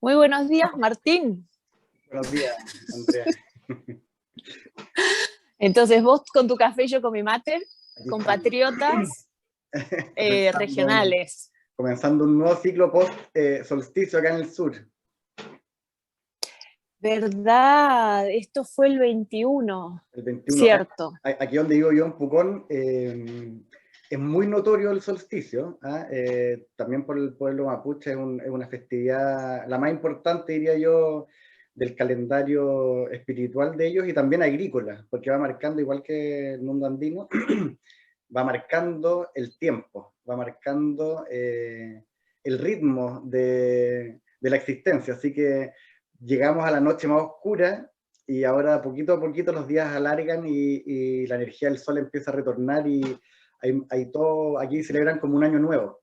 Muy buenos días, Martín. Buenos días, Andrea. Entonces vos con tu café y yo con mi mate, Aquí compatriotas comenzando, regionales. comenzando un nuevo ciclo post solsticio acá en el sur. ¿Verdad? Esto fue el 21, El 21. cierto. Aquí donde vivo yo, en Pucón, es muy notorio el solsticio. También por el pueblo mapuche es una festividad, la más importante, diría yo, del calendario espiritual de ellos y también agrícola, porque va marcando, igual que el mundo andino, va marcando el tiempo, va marcando el ritmo de la existencia. Así que llegamos a la noche más oscura y ahora poquito a poquito los días alargan y la energía del sol empieza a retornar y hay todo, aquí celebran como un año nuevo,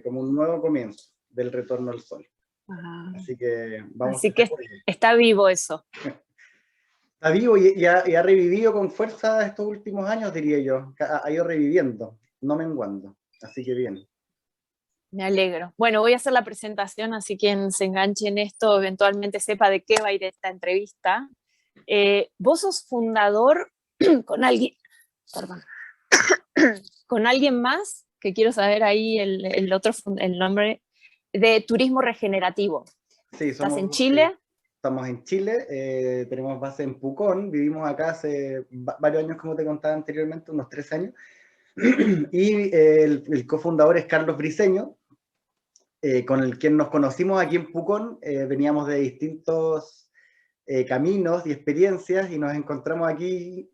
como un nuevo comienzo del retorno al sol. Ajá. Así que vamos Así a que está vivo eso. Está vivo y ha revivido con fuerza estos últimos años, diría yo. Ha ido reviviendo, no menguando. Así que bien. Me alegro. Bueno, voy a hacer la presentación, así quien se enganche en esto eventualmente sepa de qué va a ir esta entrevista. Vos sos fundador con alguien, perdón, con alguien más, que quiero saber ahí el nombre, de Turismo Regenerativo. Sí, ¿Estás en Chile? estamos en Chile, tenemos base en Pucón, vivimos acá hace varios años, como te contaba anteriormente, unos 3 años. Y el cofundador es Carlos Briceño, con el quien nos conocimos aquí en Pucón. Veníamos de distintos caminos y experiencias y nos encontramos aquí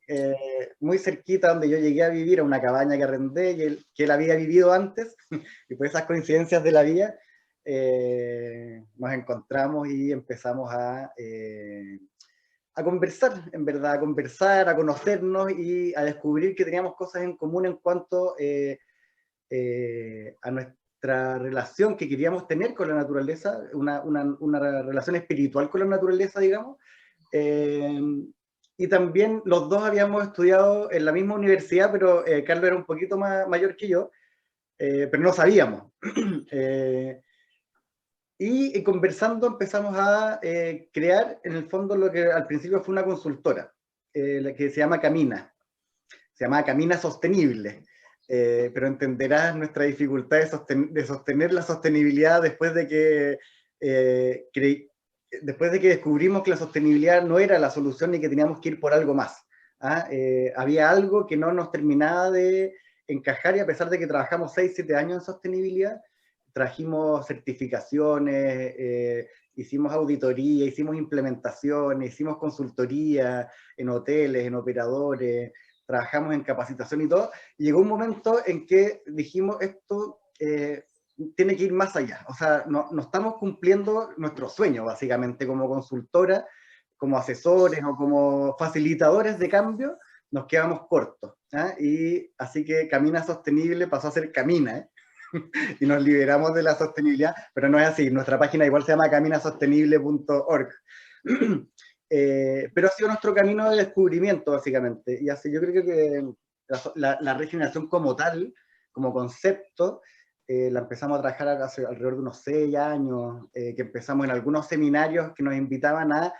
muy cerquita donde yo llegué a vivir, a una cabaña que arrendé y que él había vivido antes, y por esas coincidencias de la vida nos encontramos y empezamos a conversar, en verdad, a conversar, a conocernos y a descubrir que teníamos cosas en común en cuanto a nuestra relación que queríamos tener con la naturaleza, una relación espiritual con la naturaleza, digamos. Y también los dos habíamos estudiado en la misma universidad, pero Carlos era un poquito mayor que yo, pero no sabíamos. Y conversando empezamos a crear, en el fondo, lo que al principio fue una consultora, la que se llama Camina. Se llama Camina Sostenible. Pero entenderás nuestra dificultad de sostener la sostenibilidad después de después de que descubrimos que la sostenibilidad no era la solución y que teníamos que ir por algo más. Había algo que no nos terminaba de encajar, y a pesar de que trabajamos 6, 7 años en sostenibilidad, trajimos certificaciones, hicimos auditoría, hicimos implementaciones, hicimos consultoría en hoteles, en operadores, trabajamos en capacitación y todo, y llegó un momento en que dijimos, esto tiene que ir más allá. O sea, no estamos cumpliendo nuestro sueño, básicamente, como consultora, como asesores o como facilitadores de cambio, nos quedamos cortos. Y así que Camina Sostenible pasó a ser Camina, y nos liberamos de la sostenibilidad, pero no es así. Nuestra página igual se llama caminasostenible.org. Pero ha sido nuestro camino de descubrimiento, básicamente. Y así yo creo que la regeneración como tal, como concepto, la empezamos a trabajar hace alrededor de unos 6 años, que empezamos en algunos seminarios que nos invitaban a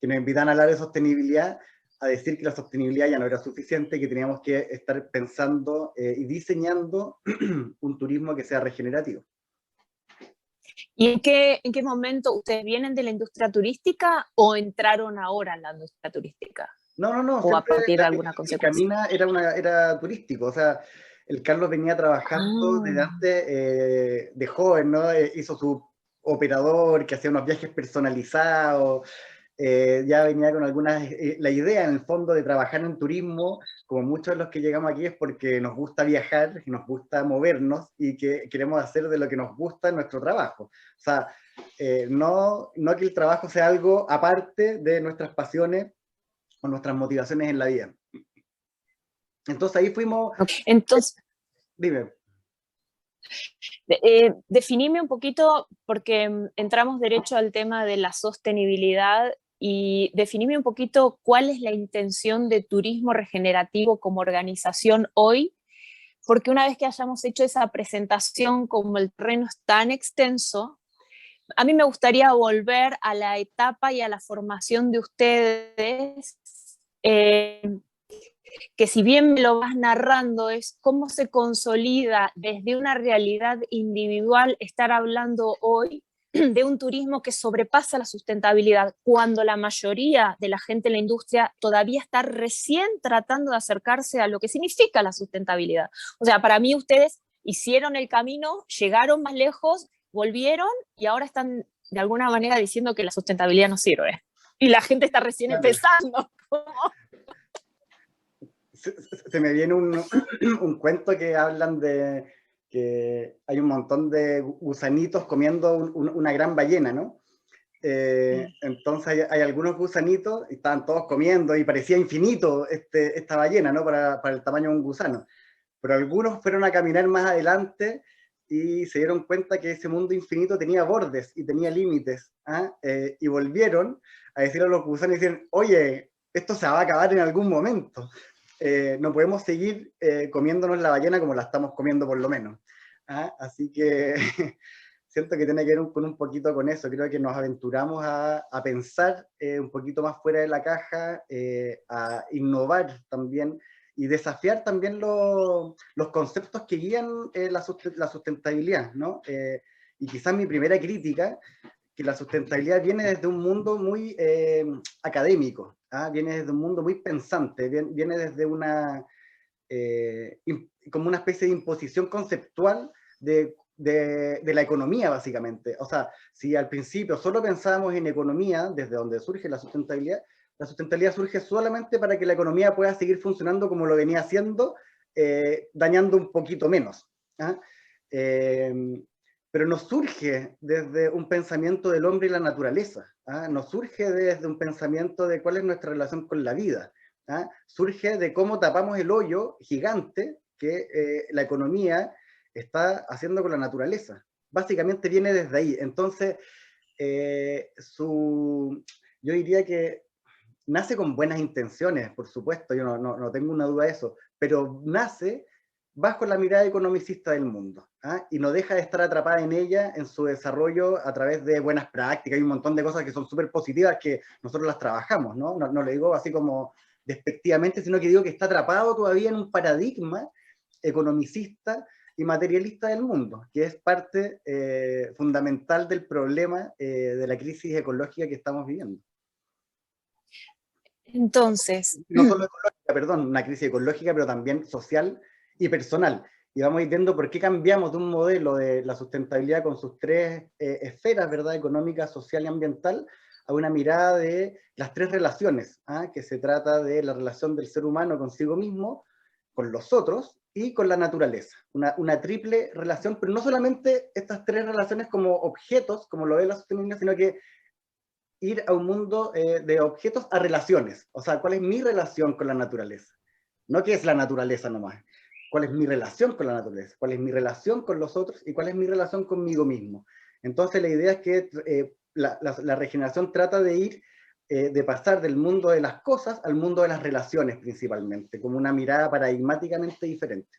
hablar de sostenibilidad, a decir que la sostenibilidad ya no era suficiente, que teníamos que estar pensando y diseñando un turismo que sea regenerativo. ¿Y en qué momento ustedes vienen de la industria turística o entraron ahora en la industria turística? No, ¿O a siempre partir de alguna el consecuencia? Camina era turístico. O sea, el Carlos venía trabajando desde antes, de joven, ¿no? Hizo su operador que hacía unos viajes personalizados. Ya venía con la idea en el fondo de trabajar en turismo, como muchos de los que llegamos aquí, es porque nos gusta viajar y nos gusta movernos y que queremos hacer de lo que nos gusta nuestro trabajo. O sea, no que el trabajo sea algo aparte de nuestras pasiones o nuestras motivaciones en la vida. Entonces ahí fuimos... Okay. Entonces, dime. definime un poquito, porque entramos derecho al tema de la sostenibilidad, y definime un poquito cuál es la intención de Turismo Regenerativo como organización hoy, porque una vez que hayamos hecho esa presentación, como el terreno es tan extenso, a mí me gustaría volver a la etapa y a la formación de ustedes, que si bien me lo vas narrando, es cómo se consolida desde una realidad individual estar hablando hoy de un turismo que sobrepasa la sustentabilidad, cuando la mayoría de la gente en la industria todavía está recién tratando de acercarse a lo que significa la sustentabilidad. O sea, para mí ustedes hicieron el camino, llegaron más lejos, volvieron y ahora están de alguna manera diciendo que la sustentabilidad no sirve. Y la gente está recién empezando. Se me viene un cuento que hablan de que hay un montón de gusanitos comiendo una gran ballena, ¿no? Entonces hay algunos gusanitos, y estaban todos comiendo y parecía infinito esta ballena, ¿no? Para el tamaño de un gusano. Pero algunos fueron a caminar más adelante y se dieron cuenta que ese mundo infinito tenía bordes y tenía límites, ¿ah? Y volvieron a decirle a los gusanos, y decían, oye, esto se va a acabar en algún momento. No podemos seguir comiéndonos la ballena como la estamos comiendo por lo menos. ¿Ah? Así que siento que tiene que ver con un poquito con eso. Creo que nos aventuramos a pensar un poquito más fuera de la caja, a innovar también y desafiar también los conceptos que guían la sustentabilidad, ¿no? Y quizás mi primera crítica, que la sustentabilidad viene desde un mundo muy académico, ¿ah? Viene desde un mundo muy pensante, viene desde una, como una especie de imposición conceptual de la economía, básicamente. O sea, si al principio solo pensábamos en economía, desde donde surge la sustentabilidad surge solamente para que la economía pueda seguir funcionando como lo venía haciendo, dañando un poquito menos. ¿Ah? Pero no surge desde un pensamiento del hombre y la naturaleza, ¿ah? No surge desde un pensamiento de cuál es nuestra relación con la vida, ¿ah? Surge de cómo tapamos el hoyo gigante que la economía está haciendo con la naturaleza. Básicamente viene desde ahí. Entonces, yo diría que nace con buenas intenciones, por supuesto, yo no tengo una duda de eso, pero nace bajo la mirada economicista del mundo, ¿ah? Y no deja de estar atrapada en ella, en su desarrollo a través de buenas prácticas y un montón de cosas que son súper positivas que nosotros las trabajamos, ¿no? No lo digo así como despectivamente, sino que digo que está atrapado todavía en un paradigma economicista y materialista del mundo, que es parte fundamental del problema de la crisis ecológica que estamos viviendo. Entonces, No solo ecológica, perdón, una crisis ecológica, pero también social y personal. Y vamos a ir viendo por qué cambiamos de un modelo de la sustentabilidad con sus tres esferas, ¿verdad? Económica, social y ambiental, a una mirada de las tres relaciones, ¿ah? Que se trata de la relación del ser humano consigo mismo, con los otros y con la naturaleza. Una triple relación, pero no solamente estas tres relaciones como objetos, como lo ve la sostenibilidad, sino que ir a un mundo de objetos a relaciones. O sea, ¿cuál es mi relación con la naturaleza? No qué es la naturaleza nomás. ¿Cuál es mi relación con la naturaleza? ¿Cuál es mi relación con los otros? ¿Y cuál es mi relación conmigo mismo? Entonces la idea es que la regeneración trata de ir, de pasar del mundo de las cosas al mundo de las relaciones principalmente, como una mirada paradigmáticamente diferente.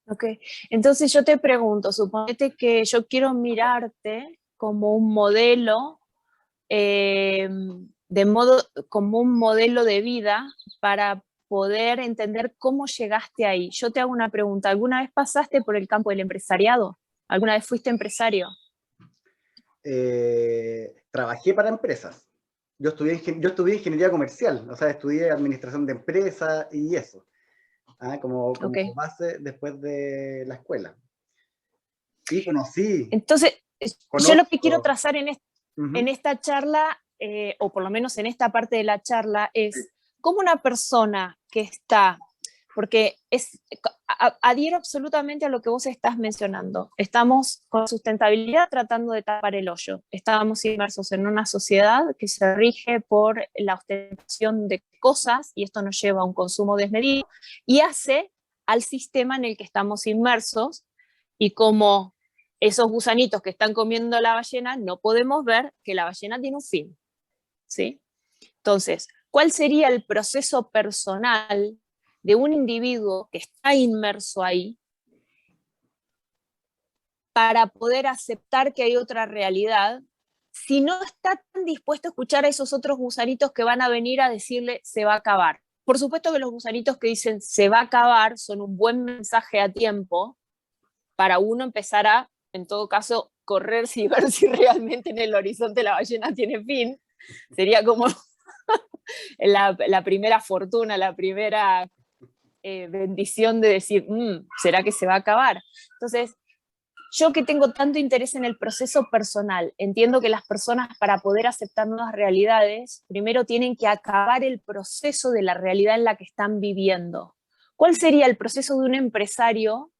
ok, entonces yo te pregunto, suponete que yo quiero mirarte como un modelo, como un modelo de vida para poder entender cómo llegaste ahí. Yo te hago una pregunta, ¿alguna vez pasaste por el campo del empresariado? ¿Alguna vez fuiste empresario? Trabajé para empresas. Yo estudié ingeniería comercial, o sea, estudié administración de empresas y eso, como Okay. base después de la escuela. Y conocí, Entonces, yo lo que quiero conozco. trazar en esta charla, o por lo menos en esta parte de la charla, es cómo una persona que está, porque adhiero absolutamente a lo que vos estás mencionando. Estamos con sustentabilidad tratando de tapar el hoyo. Estamos inmersos en una sociedad que se rige por la ostentación de cosas, y esto nos lleva a un consumo desmedido, y hace al sistema en el que estamos inmersos, y como esos gusanitos que están comiendo la ballena, no podemos ver que la ballena tiene un fin, ¿sí? Entonces, ¿cuál sería el proceso personal de un individuo que está inmerso ahí para poder aceptar que hay otra realidad, si no está tan dispuesto a escuchar a esos otros gusanitos que van a venir a decirle se va a acabar? Por supuesto que los gusanitos que dicen se va a acabar son un buen mensaje a tiempo para uno empezar a, en todo caso, correrse y ver si realmente en el horizonte la ballena tiene fin. Sería como la primera fortuna, la primera bendición de decir, ¿será que se va a acabar? Entonces, yo que tengo tanto interés en el proceso personal, entiendo que las personas para poder aceptar nuevas realidades, primero tienen que acabar el proceso de la realidad en la que están viviendo. ¿Cuál sería el proceso de un empresario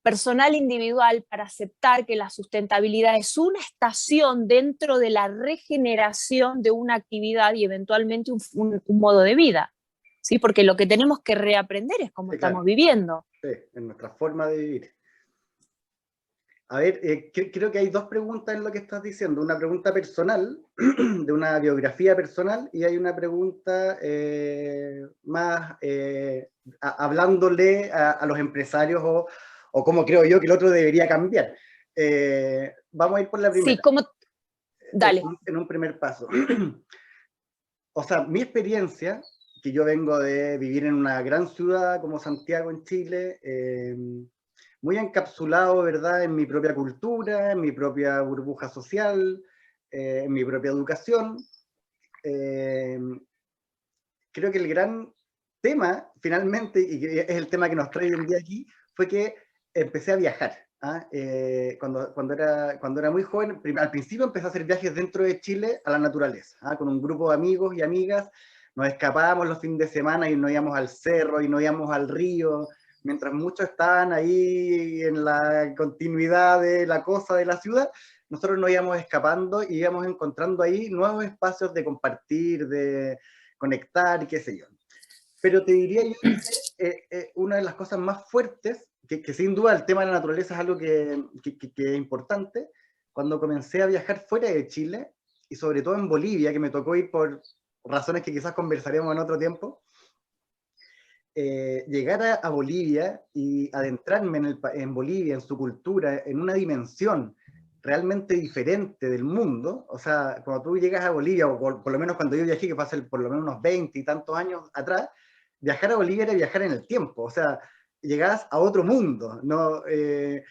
personal individual para aceptar que la sustentabilidad es una estación dentro de la regeneración de una actividad y eventualmente un modo de vida? ¿Sí? Porque lo que tenemos que reaprender es cómo estamos viviendo. Sí, en nuestra forma de vivir. A ver, creo que hay dos preguntas en lo que estás diciendo. Una pregunta personal, de una biografía personal, y hay una pregunta más hablándole a los empresarios o cómo creo yo que el otro debería cambiar. Vamos a ir por la primera. Sí, ¿cómo? Dale. En un primer paso. O sea, mi experiencia, que yo vengo de vivir en una gran ciudad como Santiago en Chile, muy encapsulado, ¿verdad?, en mi propia cultura, en mi propia burbuja social, en mi propia educación. Creo que el gran tema, finalmente, y que es el tema que nos trae hoy en día aquí, fue que empecé a viajar. Cuando era muy joven, al principio empecé a hacer viajes dentro de Chile a la naturaleza, con un grupo de amigos y amigas. Nos escapábamos los fines de semana y nos íbamos al cerro y nos íbamos al río, mientras muchos estaban ahí en la continuidad de la cosa de la ciudad, nosotros nos íbamos escapando y íbamos encontrando ahí nuevos espacios de compartir, de conectar y qué sé yo. Pero te diría yo que una de las cosas más fuertes, que sin duda el tema de la naturaleza es algo que es importante, cuando comencé a viajar fuera de Chile, y sobre todo en Bolivia, que me tocó ir por razones que quizás conversaremos en otro tiempo, llegar a Bolivia y adentrarme en Bolivia, en su cultura, en una dimensión realmente diferente del mundo. O sea, cuando tú llegas a Bolivia, o por lo menos cuando yo viajé, que fue hace por lo menos unos 20 y tantos años atrás, viajar a Bolivia era viajar en el tiempo. O sea, llegabas a otro mundo, ¿no? Era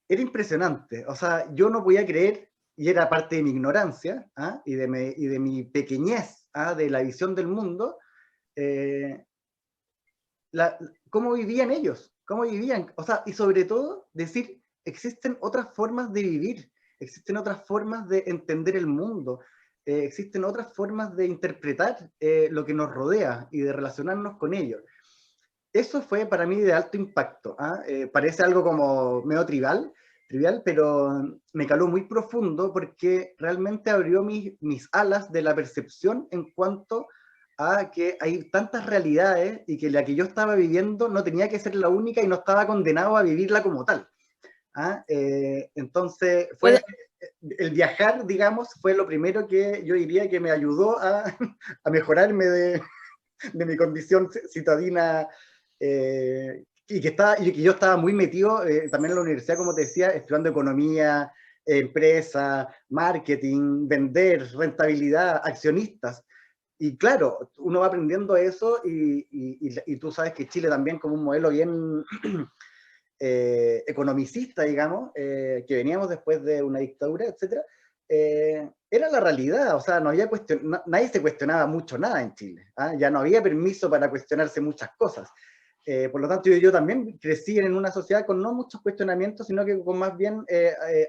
impresionante. O sea, yo no podía creer, y era parte de mi ignorancia, y de mi pequeñez, de la visión del mundo, cómo vivían ellos, cómo vivían, o sea, y sobre todo decir, existen otras formas de vivir, existen otras formas de entender el mundo, existen otras formas de interpretar lo que nos rodea y de relacionarnos con ellos. Eso fue para mí de alto impacto. Parece algo como medio trivial, pero me caló muy profundo porque realmente abrió mis alas de la percepción en cuanto a que hay tantas realidades y que la que yo estaba viviendo no tenía que ser la única y no estaba condenado a vivirla como tal. Entonces, el viajar, digamos, fue lo primero que yo diría que me ayudó a mejorarme de mi condición citadina, y que yo estaba muy metido también en la universidad, como te decía, estudiando economía, empresa, marketing, vender, rentabilidad, accionistas. Y claro, uno va aprendiendo eso y tú sabes que Chile también, como un modelo bien economicista, digamos, que veníamos después de una dictadura, etc., era la realidad. O sea, no había nadie se cuestionaba mucho nada en Chile. Ya no había permiso para cuestionarse muchas cosas. Por lo tanto, yo también crecí en una sociedad con no muchos cuestionamientos, sino que con más bien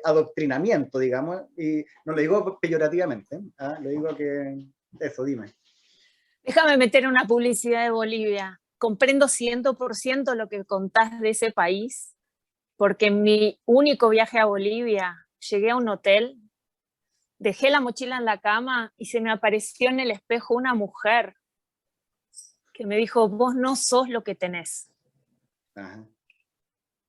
adoctrinamiento, digamos, y no lo digo peyorativamente, lo digo que... Eso, dime. Déjame meter una publicidad de Bolivia. Comprendo 100% lo que contás de ese país, porque en mi único viaje a Bolivia llegué a un hotel, dejé la mochila en la cama y se me apareció en el espejo una mujer que me dijo, vos no sos lo que tenés. Ajá.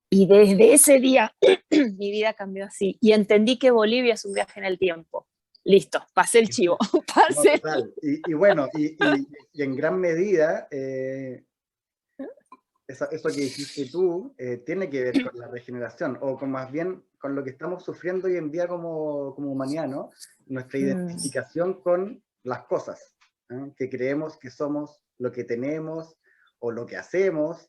Y desde ese día mi vida cambió así y entendí que Bolivia es un viaje en el tiempo. Listo, pasé el chivo. Pasé. No, total. Y bueno, y en gran medida, eso que dijiste tú tiene que ver con la regeneración, o con más bien con lo que estamos sufriendo hoy en día como humanidad, ¿no? Nuestra identificación con las cosas, ¿eh? Que creemos que somos lo que tenemos, o lo que hacemos,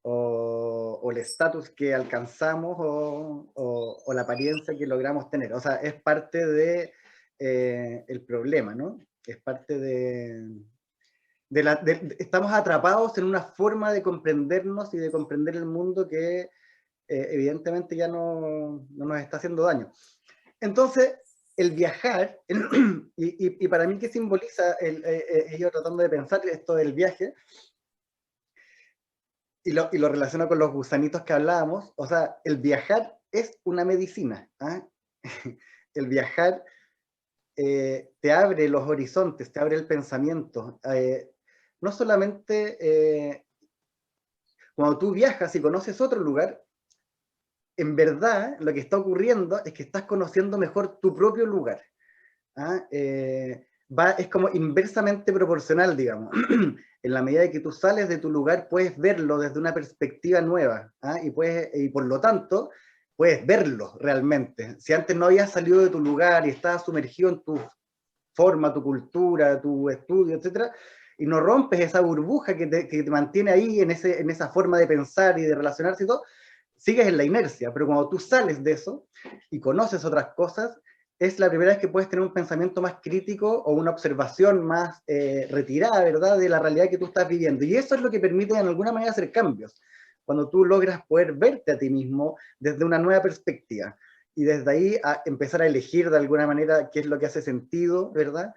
o el estatus que alcanzamos, o la apariencia que logramos tener. O sea, es parte de el problema, ¿no? Es parte estamos atrapados en una forma de comprendernos y de comprender el mundo que evidentemente ya no nos está haciendo daño. Entonces, el viajar, y para mí, ¿qué simboliza ello tratando de pensar esto del viaje? Y lo relaciono con los gusanitos que hablábamos. O sea, el viajar es una medicina. ¿Ah? El viajar te abre los horizontes, te abre el pensamiento. No solamente cuando tú viajas y conoces otro lugar, en verdad lo que está ocurriendo es que estás conociendo mejor tu propio lugar. ¿Ah? Es como inversamente proporcional, digamos. En la medida de que tú sales de tu lugar, puedes verlo desde una perspectiva nueva, ¿ah? Y por lo tanto, puedes verlo realmente. Si antes no habías salido de tu lugar y estabas sumergido en tu forma, tu cultura, tu estudio, etcétera, y no rompes esa burbuja que te mantiene ahí en esa forma de pensar y de relacionarse y todo, sigues en la inercia. Pero cuando tú sales de eso y conoces otras cosas, es la primera vez que puedes tener un pensamiento más crítico o una observación más retirada, ¿verdad?, de la realidad que tú estás viviendo. Y eso es lo que permite, en alguna manera, hacer cambios. Cuando tú logras poder verte a ti mismo desde una nueva perspectiva. Y desde ahí a empezar a elegir de alguna manera qué es lo que hace sentido, ¿verdad?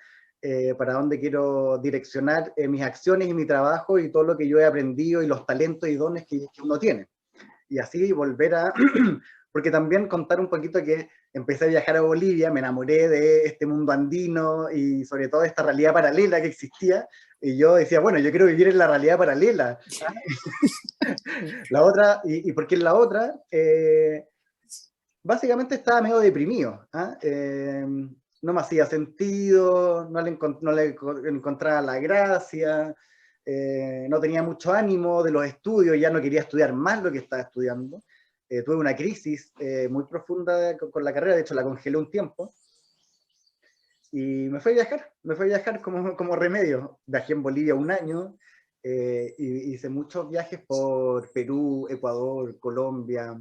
Para dónde quiero direccionar mis acciones y mi trabajo y todo lo que yo he aprendido y los talentos y dones que uno tiene. Y así volver a... Porque también contar un poquito que empecé a viajar a Bolivia, me enamoré de este mundo andino y sobre todo de esta realidad paralela que existía, y yo decía, bueno, yo quiero vivir en la realidad paralela. La otra, y porque en la otra, básicamente estaba medio deprimido. ¿Ah? No me hacía sentido, no le encontraba la gracia, no tenía mucho ánimo de los estudios, ya no quería estudiar más lo que estaba estudiando. Tuve una crisis muy profunda con la carrera, de hecho la congelé un tiempo, y me fui a viajar como remedio. Viajé en Bolivia un año, y hice muchos viajes por Perú, Ecuador, Colombia.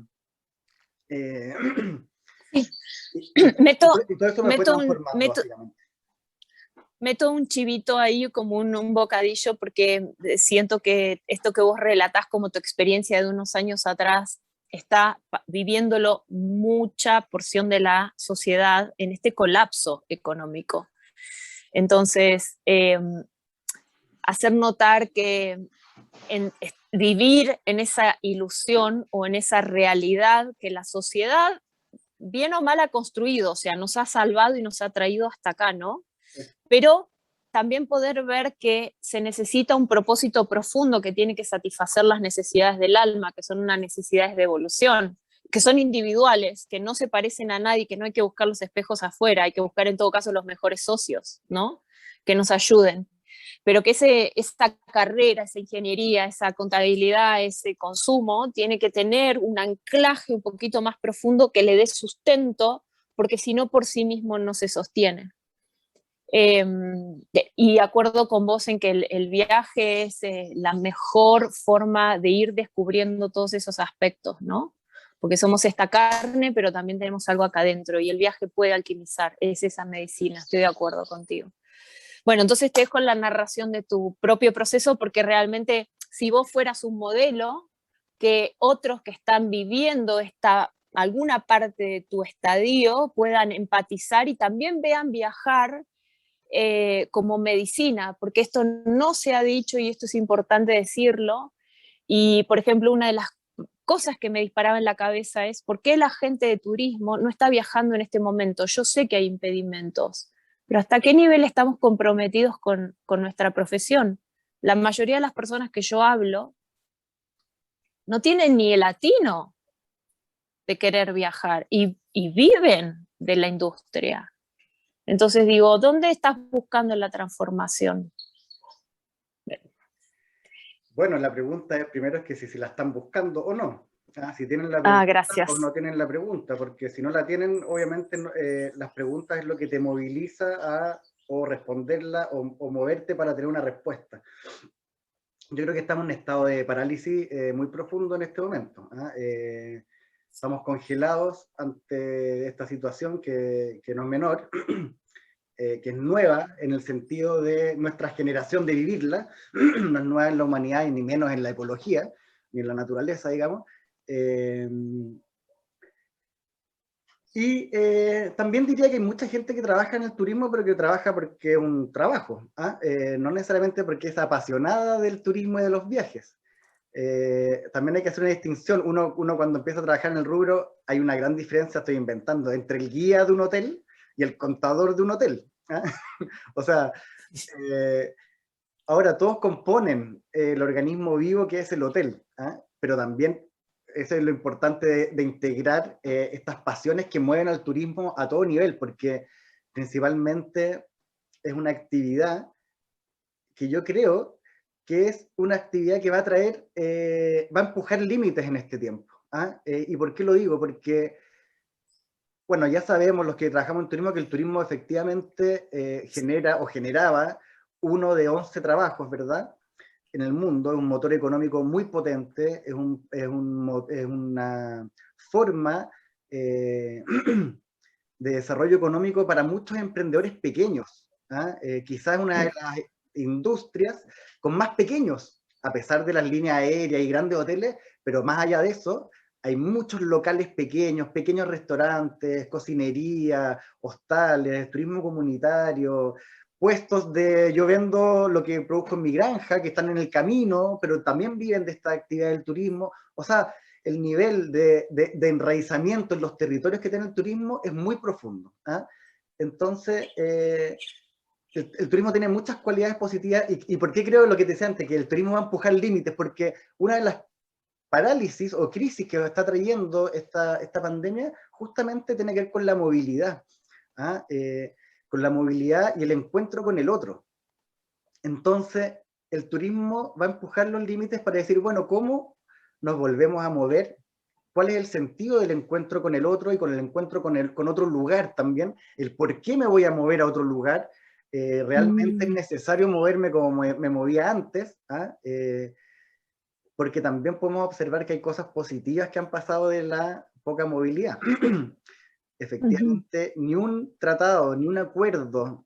Sí. Y Meto, todo eso me fue meto, un, transformando, meto, básicamente. meto un chivito ahí como un bocadillo porque siento que esto que vos relatás como tu experiencia de unos años atrás está viviéndolo mucha porción de la sociedad en este colapso económico. Entonces, hacer notar que vivir en esa ilusión o en esa realidad que la sociedad, bien o mal, ha construido, o sea, nos ha salvado y nos ha traído hasta acá, ¿no? Pero también poder ver que se necesita un propósito profundo que tiene que satisfacer las necesidades del alma, que son unas necesidades de evolución, que son individuales, que no se parecen a nadie, que no hay que buscar los espejos afuera, hay que buscar en todo caso los mejores socios, ¿no? Que nos ayuden. Pero que esa carrera, esa ingeniería, esa contabilidad, ese consumo, tiene que tener un anclaje un poquito más profundo que le dé sustento, porque si no, por sí mismo no se sostiene. Y de acuerdo con vos en que el viaje es la mejor forma de ir descubriendo todos esos aspectos, ¿no? Porque somos esta carne, pero también tenemos algo acá adentro y el viaje puede alquimizar, es esa medicina, estoy de acuerdo contigo. Bueno, entonces te dejo la narración de tu propio proceso porque realmente si vos fueras un modelo, que otros que están viviendo alguna parte de tu estadio puedan empatizar y también vean viajar como medicina, porque esto no se ha dicho y esto es importante decirlo. Y, por ejemplo, una de las cosas que me disparaba en la cabeza es por qué la gente de turismo no está viajando en este momento. Yo sé que hay impedimentos, pero ¿hasta qué nivel estamos comprometidos con nuestra profesión? La mayoría de las personas que yo hablo no tienen ni el latino de querer viajar y viven de la industria. Entonces digo, ¿dónde estás buscando la transformación? Bueno, la pregunta es, primero es que si la están buscando o no. Si tienen la Ah, pregunta o gracias. no tienen la pregunta, porque si no la tienen, obviamente las preguntas es lo que te moviliza a o responderla o moverte para tener una respuesta. Yo creo que estamos en un estado de parálisis muy profundo en este momento. Estamos congelados ante esta situación que no es menor, que es nueva en el sentido de nuestra generación de vivirla, no es nueva en la humanidad y ni menos en la ecología, ni en la naturaleza, digamos. Eh, también diría que hay mucha gente que trabaja en el turismo, pero que trabaja porque es un trabajo, no necesariamente porque es apasionada del turismo y de los viajes. También hay que hacer una distinción. Uno cuando empieza a trabajar en el rubro, hay una gran diferencia, estoy inventando, entre el guía de un hotel y el contador de un hotel. O sea, eh, ahora todos componen el organismo vivo que es el hotel, pero también eso es lo importante de integrar estas pasiones que mueven al turismo a todo nivel, porque principalmente es una actividad que yo creo que es una actividad que va a traer, va a empujar límites en este tiempo. ¿Y por qué lo digo? Porque, bueno, ya sabemos los que trabajamos en turismo que el turismo efectivamente genera o generaba uno de 11 trabajos, ¿verdad? En el mundo, es un motor económico muy potente, es una forma eh, de desarrollo económico para muchos emprendedores pequeños. Quizás una de las industrias con más pequeños, a pesar de las líneas aéreas y grandes hoteles, pero más allá de eso, hay muchos locales pequeños, pequeños restaurantes, cocinería, hostales, turismo comunitario, puestos de yo vendo lo que produzco en mi granja, que están en el camino, pero también viven de esta actividad del turismo. O sea, el nivel de enraizamiento en los territorios que tiene el turismo es muy profundo. Entonces, el turismo tiene muchas cualidades positivas. ¿Y por qué creo lo que te decía antes? Que el turismo va a empujar límites, porque una de las parálisis o crisis que está trayendo esta pandemia justamente tiene que ver con la movilidad. Con la movilidad y el encuentro con el otro. Entonces, el turismo va a empujar los límites para decir, bueno, ¿cómo nos volvemos a mover? ¿Cuál es el sentido del encuentro con el otro y con el encuentro con otro lugar también? El por qué me voy a mover a otro lugar. ¿Realmente es necesario moverme como me movía antes? Porque también podemos observar que hay cosas positivas que han pasado de la poca movilidad. Efectivamente, ni un tratado, ni un acuerdo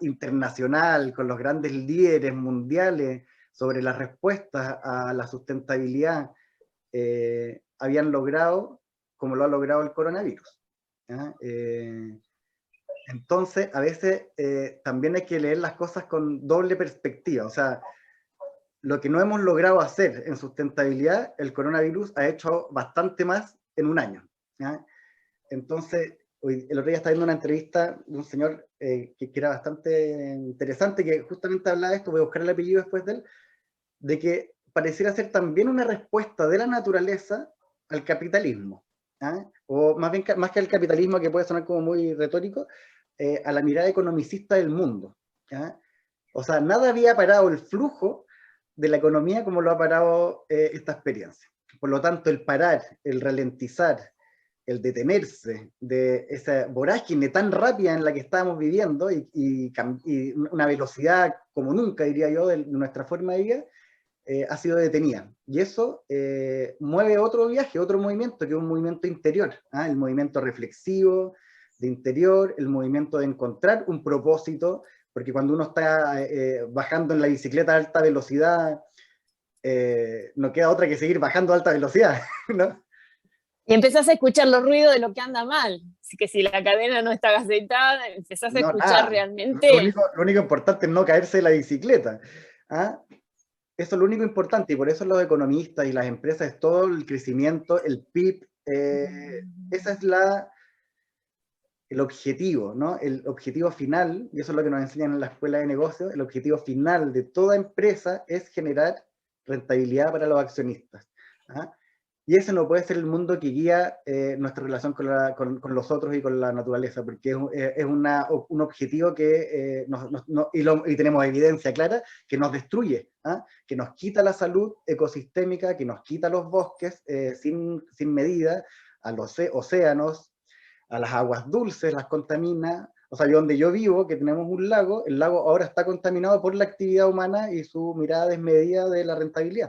internacional con los grandes líderes mundiales sobre las respuestas a la sustentabilidad habían logrado como lo ha logrado el coronavirus. Entonces, a veces también hay que leer las cosas con doble perspectiva. O sea, lo que no hemos logrado hacer en sustentabilidad, el coronavirus ha hecho bastante más en un año. Entonces, el otro día estaba viendo una entrevista de un señor que era bastante interesante, que justamente hablaba de esto, voy a buscar el apellido después de él, de que pareciera ser también una respuesta de la naturaleza al capitalismo. O más bien, más que al capitalismo, que puede sonar como muy retórico, a la mirada economicista del mundo. O sea, nada había parado el flujo de la economía como lo ha parado esta experiencia. Por lo tanto, el parar, el ralentizar, el detenerse de esa vorágine tan rápida en la que estábamos viviendo y una velocidad como nunca, diría yo, de nuestra forma de vida, ha sido detenida. Y eso mueve otro viaje, otro movimiento, que es un movimiento interior, el movimiento reflexivo, de interior, el movimiento de encontrar un propósito, porque cuando uno está bajando en la bicicleta a alta velocidad, no queda otra que seguir bajando a alta velocidad, ¿no? Y empezás a escuchar los ruidos de lo que anda mal. Así que si la cadena no está aceitada, empezás a No, escuchar nada. Lo realmente. único, lo único importante es no caerse de la bicicleta. ¿Ah? Eso es lo único importante, y por eso los economistas y las empresas es todo el crecimiento, el PIB, ese es el objetivo, ¿no? El objetivo final, y eso es lo que nos enseñan en la escuela de negocios, el objetivo final de toda empresa es generar rentabilidad para los accionistas. Y ese no puede ser el mundo que guía nuestra relación con los otros y con la naturaleza, porque es un objetivo que, y tenemos evidencia clara, que nos destruye, ¿ah? Que nos quita la salud ecosistémica, que nos quita los bosques sin medida, a los océanos, a las aguas dulces, las contamina. O sea, donde yo vivo, que tenemos un lago, el lago ahora está contaminado por la actividad humana y su mirada desmedida de la rentabilidad.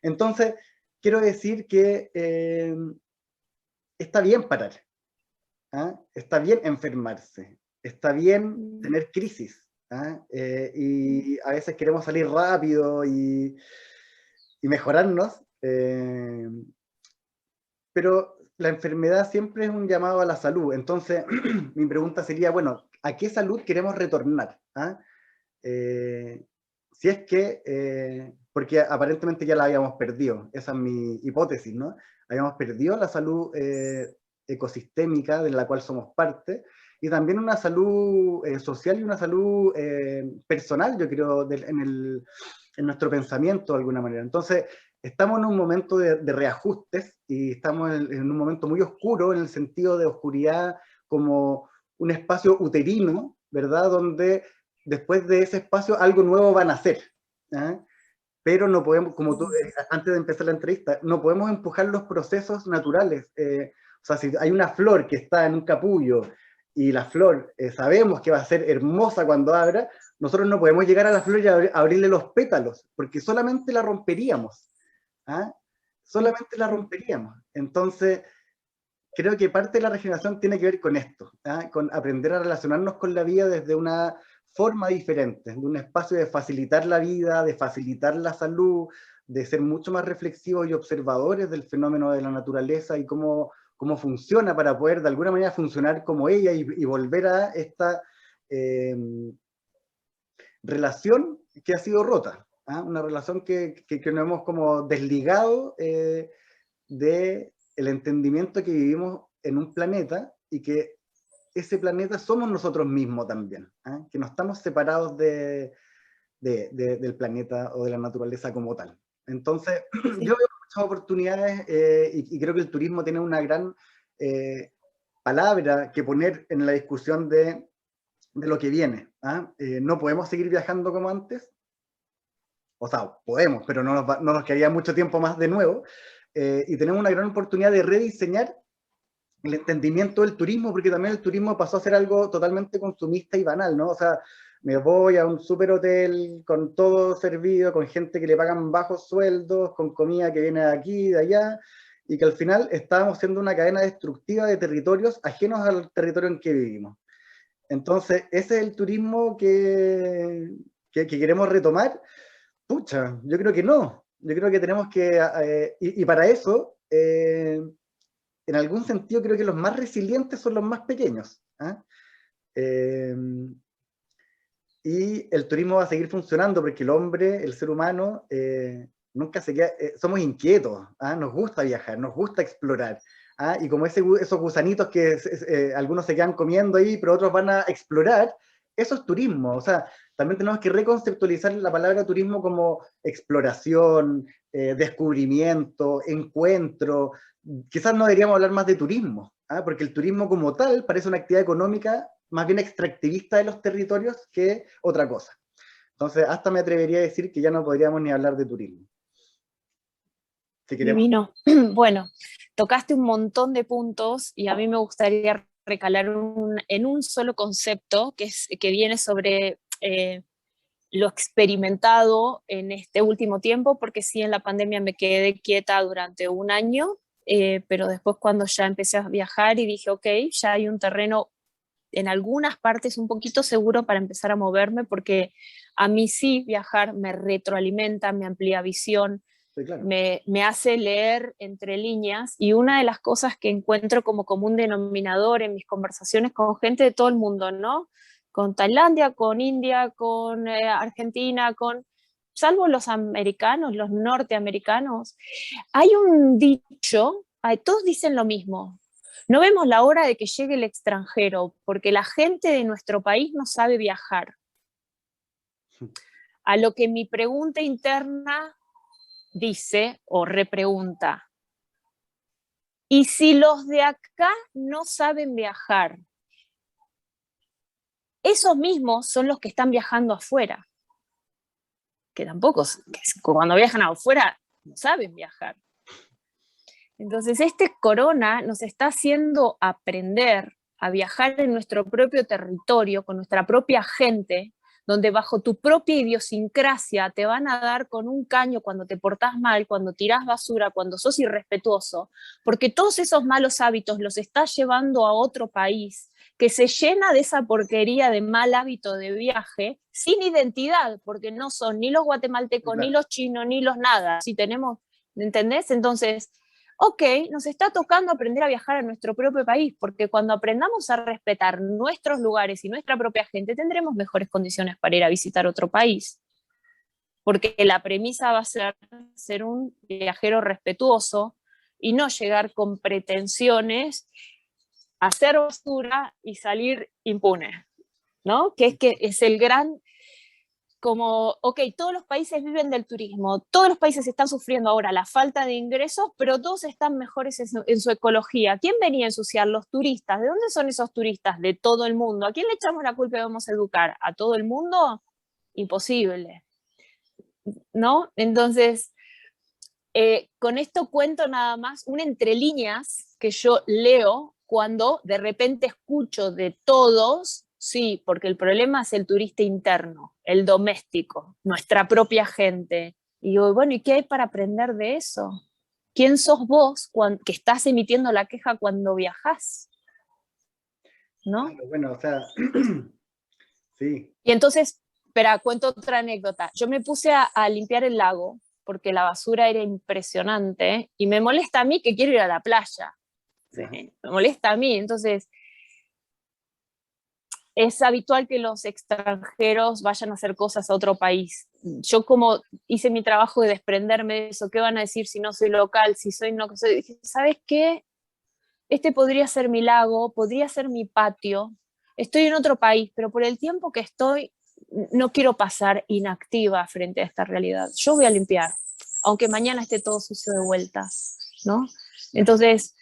Entonces, quiero decir que está bien parar, ¿ah? Está bien enfermarse, está bien tener crisis, ¿ah? Y a veces queremos salir rápido y mejorarnos, pero la enfermedad siempre es un llamado a la salud. Entonces, mi pregunta sería, bueno, ¿a qué salud queremos retornar? ¿Ah? Si es que, porque aparentemente ya la habíamos perdido, esa es mi hipótesis, ¿no? Habíamos perdido la salud ecosistémica de la cual somos parte, y también una salud social y una salud personal, yo creo, en nuestro pensamiento de alguna manera. Entonces, estamos en un momento de reajustes y estamos en un momento muy oscuro, en el sentido de oscuridad como un espacio uterino, ¿verdad? Donde después de ese espacio algo nuevo va a nacer. ¿Eh? Pero no podemos, como tú, antes de empezar la entrevista, no podemos empujar los procesos naturales. O sea, si hay una flor que está en un capullo y la flor sabemos que va a ser hermosa cuando abra, nosotros no podemos llegar a la flor y abrirle los pétalos, porque solamente la romperíamos. ¿Ah? Solamente la romperíamos. Entonces, creo que parte de la regeneración tiene que ver con esto, ¿ah? Con aprender a relacionarnos con la vida desde una forma diferente, de un espacio de facilitar la vida, de facilitar la salud, de ser mucho más reflexivos y observadores del fenómeno de la naturaleza y cómo funciona para poder de alguna manera funcionar como ella y volver a esta relación que ha sido rota, ¿ah? Una relación que nos hemos como desligado del entendimiento que vivimos en un planeta y que ese planeta somos nosotros mismos también, ¿eh? Que no estamos separados del planeta o de la naturaleza como tal. Entonces, sí, yo veo muchas oportunidades y creo que el turismo tiene una gran palabra que poner en la discusión de lo que viene. No podemos seguir viajando como antes, o sea, podemos, pero no nos quedaría mucho tiempo más de nuevo, y tenemos una gran oportunidad de rediseñar el entendimiento del turismo, porque también el turismo pasó a ser algo totalmente consumista y banal, ¿no? O sea, me voy a un super hotel con todo servido, con gente que le pagan bajos sueldos, con comida que viene de aquí, de allá, y que al final estábamos siendo una cadena destructiva de territorios ajenos al territorio en que vivimos. Entonces, ese es el turismo que queremos retomar. Pucha, yo creo que no. Yo creo que tenemos que, y para eso, en algún sentido creo que los más resilientes son los más pequeños. ¿Eh? Y el turismo va a seguir funcionando porque el hombre, el ser humano, nunca se queda, somos inquietos, ¿ah? Nos gusta viajar, nos gusta explorar. ¿Ah? Y como esos gusanitos que algunos se quedan comiendo ahí, pero otros van a explorar, eso es turismo. O sea, también tenemos que reconceptualizar la palabra turismo como exploración, descubrimiento, encuentro. Quizás no deberíamos hablar más de turismo, ¿ah? Porque el turismo como tal parece una actividad económica más bien extractivista de los territorios que otra cosa. Entonces, hasta me atrevería a decir que ya no podríamos ni hablar de turismo. Si queremos. Divino. Bueno, tocaste un montón de puntos y a mí me gustaría recalar en un solo concepto que viene sobre lo experimentado en este último tiempo, porque sí, en la pandemia me quedé quieta durante un año, pero después cuando ya empecé a viajar y dije, ok, ya hay un terreno en algunas partes un poquito seguro para empezar a moverme, porque a mí sí viajar me retroalimenta, me amplía visión, sí, claro. me hace leer entre líneas, y una de las cosas que encuentro como común denominador en mis conversaciones con gente de todo el mundo, ¿no? Con Tailandia, con India, con Argentina, salvo los americanos, los norteamericanos, hay un dicho, todos dicen lo mismo: no vemos la hora de que llegue el extranjero, porque la gente de nuestro país no sabe viajar. A lo que mi pregunta interna dice o repregunta: Y si los de acá no saben viajar, esos mismos son los que están viajando afuera, que tampoco, que cuando viajan afuera no saben viajar. Entonces este corona nos está haciendo aprender a viajar en nuestro propio territorio, con nuestra propia gente, donde bajo tu propia idiosincrasia te van a dar con un caño cuando te portás mal, cuando tirás basura, cuando sos irrespetuoso, porque todos esos malos hábitos los estás llevando a otro país que se llena de esa porquería de mal hábito de viaje, sin identidad, porque no son ni los guatemaltecos, Claro. ni los chinos, ni los nada. Si tenemos, ¿entendés? Entonces, ok, nos está tocando aprender a viajar a nuestro propio país, porque cuando aprendamos a respetar nuestros lugares y nuestra propia gente, tendremos mejores condiciones para ir a visitar otro país. Porque la premisa va a ser un viajero respetuoso y no llegar con pretensiones, hacer basura y salir impune, ¿no? Que es el gran, como, ok, todos los países viven del turismo, todos los países están sufriendo ahora la falta de ingresos, pero todos están mejores en su ecología. ¿Quién venía a ensuciar? Los turistas. ¿De dónde son esos turistas? De todo el mundo. ¿A quién le echamos la culpa y vamos a educar? ¿A todo el mundo? Imposible, ¿no? Entonces, con esto cuento nada más un entre líneas que yo leo cuando de repente escucho de todos, sí, porque el problema es el turista interno, el doméstico, nuestra propia gente. Y digo, bueno, ¿y qué hay para aprender de eso? ¿Quién sos vos que estás emitiendo la queja cuando viajás? ¿No? Claro, bueno, o sea, sí. Y entonces, espera, cuento otra anécdota. Yo me puse a limpiar el lago porque la basura era impresionante y me molesta a mí que quiero ir a la playa. Sí, me molesta a mí. Entonces, es habitual que los extranjeros vayan a hacer cosas a otro país. Yo como hice mi trabajo de desprenderme de eso, ¿qué van a decir si no soy local, si soy no soy? Dije, ¿sabes qué? Este podría ser mi lago, podría ser mi patio. Estoy en otro país, pero por el tiempo que estoy, no quiero pasar inactiva frente a esta realidad. Yo voy a limpiar, aunque mañana esté todo sucio de vuelta, ¿no? Entonces,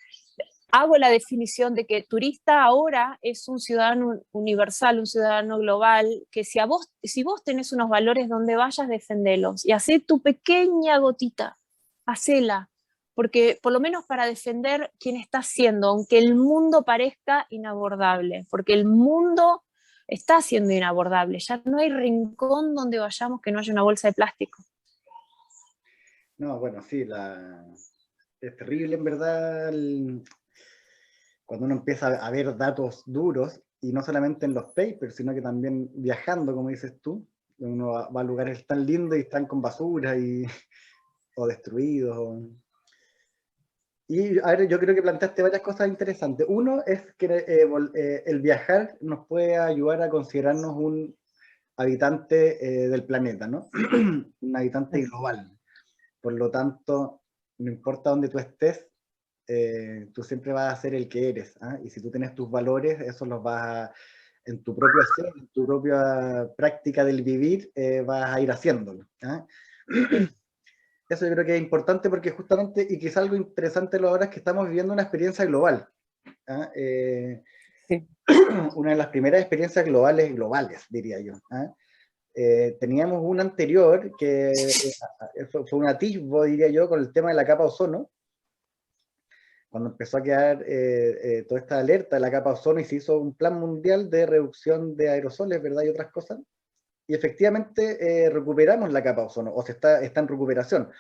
hago la definición de que turista ahora es un ciudadano universal, un ciudadano global, que si vos tenés unos valores donde vayas, defendelos y hacé tu pequeña gotita, hacela, porque por lo menos para defender quien está siendo, aunque el mundo parezca inabordable, porque el mundo está siendo inabordable, ya no hay rincón donde vayamos que no haya una bolsa de plástico. No, bueno, sí, es terrible en verdad cuando uno empieza a ver datos duros, y no solamente en los papers, sino que también viajando, como dices tú, uno va a lugares tan lindos y están con basura o destruidos. Y a ver, yo creo que planteaste varias cosas interesantes. Uno es que el viajar nos puede ayudar a considerarnos un habitante del planeta, ¿no? Un habitante global. Por lo tanto, no importa dónde tú estés, tú siempre vas a ser el que eres. ¿Ah? Y si tú tienes tus valores, eso los vas a, en tu propio ser, en tu propia práctica del vivir, vas a ir haciéndolo. ¿Ah? Eso yo creo que es importante porque justamente, y quizá algo interesante lo ahora es que estamos viviendo una experiencia global. ¿Ah? Sí. Una de las primeras experiencias globales, diría yo. ¿Ah? Teníamos una anterior que fue un atisbo, diría yo, con el tema de la capa ozono, cuando empezó a quedar toda esta alerta de la capa ozono y se hizo un plan mundial de reducción de aerosoles, ¿verdad? Y otras cosas. Y efectivamente recuperamos la capa ozono, o está en recuperación.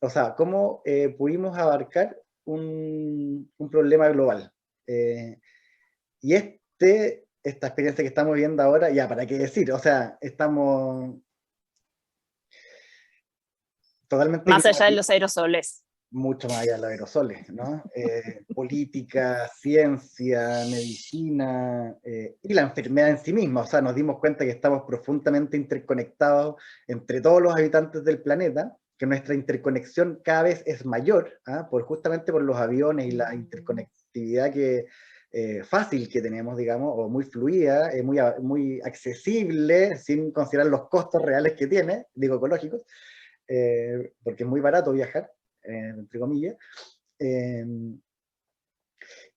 O sea, ¿cómo pudimos abarcar un problema global? Y esta experiencia que estamos viendo ahora, ya, ¿para qué decir? O sea, estamos totalmente Más allá de los aerosoles. mucho más allá de los aerosoles, ¿no? Política, ciencia, medicina y la enfermedad en sí misma. O sea, nos dimos cuenta que estamos profundamente interconectados entre todos los habitantes del planeta, que nuestra interconexión cada vez es mayor, ¿ah? Justamente por los aviones y la interconectividad fácil que tenemos, digamos, o muy fluida, muy accesible, sin considerar los costos reales que tiene, digo ecológicos, porque es muy barato viajar, entre comillas.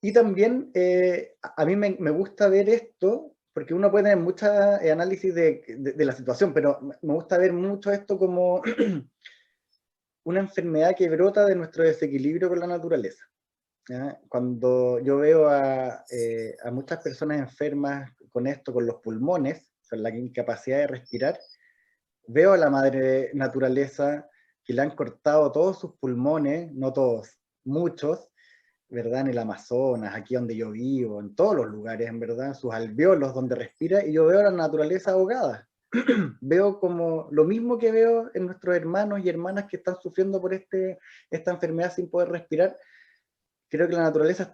Y también a mí me gusta ver esto, porque uno puede tener mucha análisis de la situación, pero me gusta ver mucho esto como una enfermedad que brota de nuestro desequilibrio con la naturaleza. ¿Ya? Cuando yo veo a muchas personas enfermas con esto, con los pulmones, con la incapacidad de respirar, veo a la madre naturaleza que le han cortado todos sus pulmones, no todos, muchos, ¿verdad? En el Amazonas, aquí donde yo vivo, en todos los lugares, en verdad, sus alvéolos donde respira, y yo veo a la naturaleza ahogada. Veo como lo mismo que veo en nuestros hermanos y hermanas que están sufriendo por esta enfermedad sin poder respirar. Creo que la naturaleza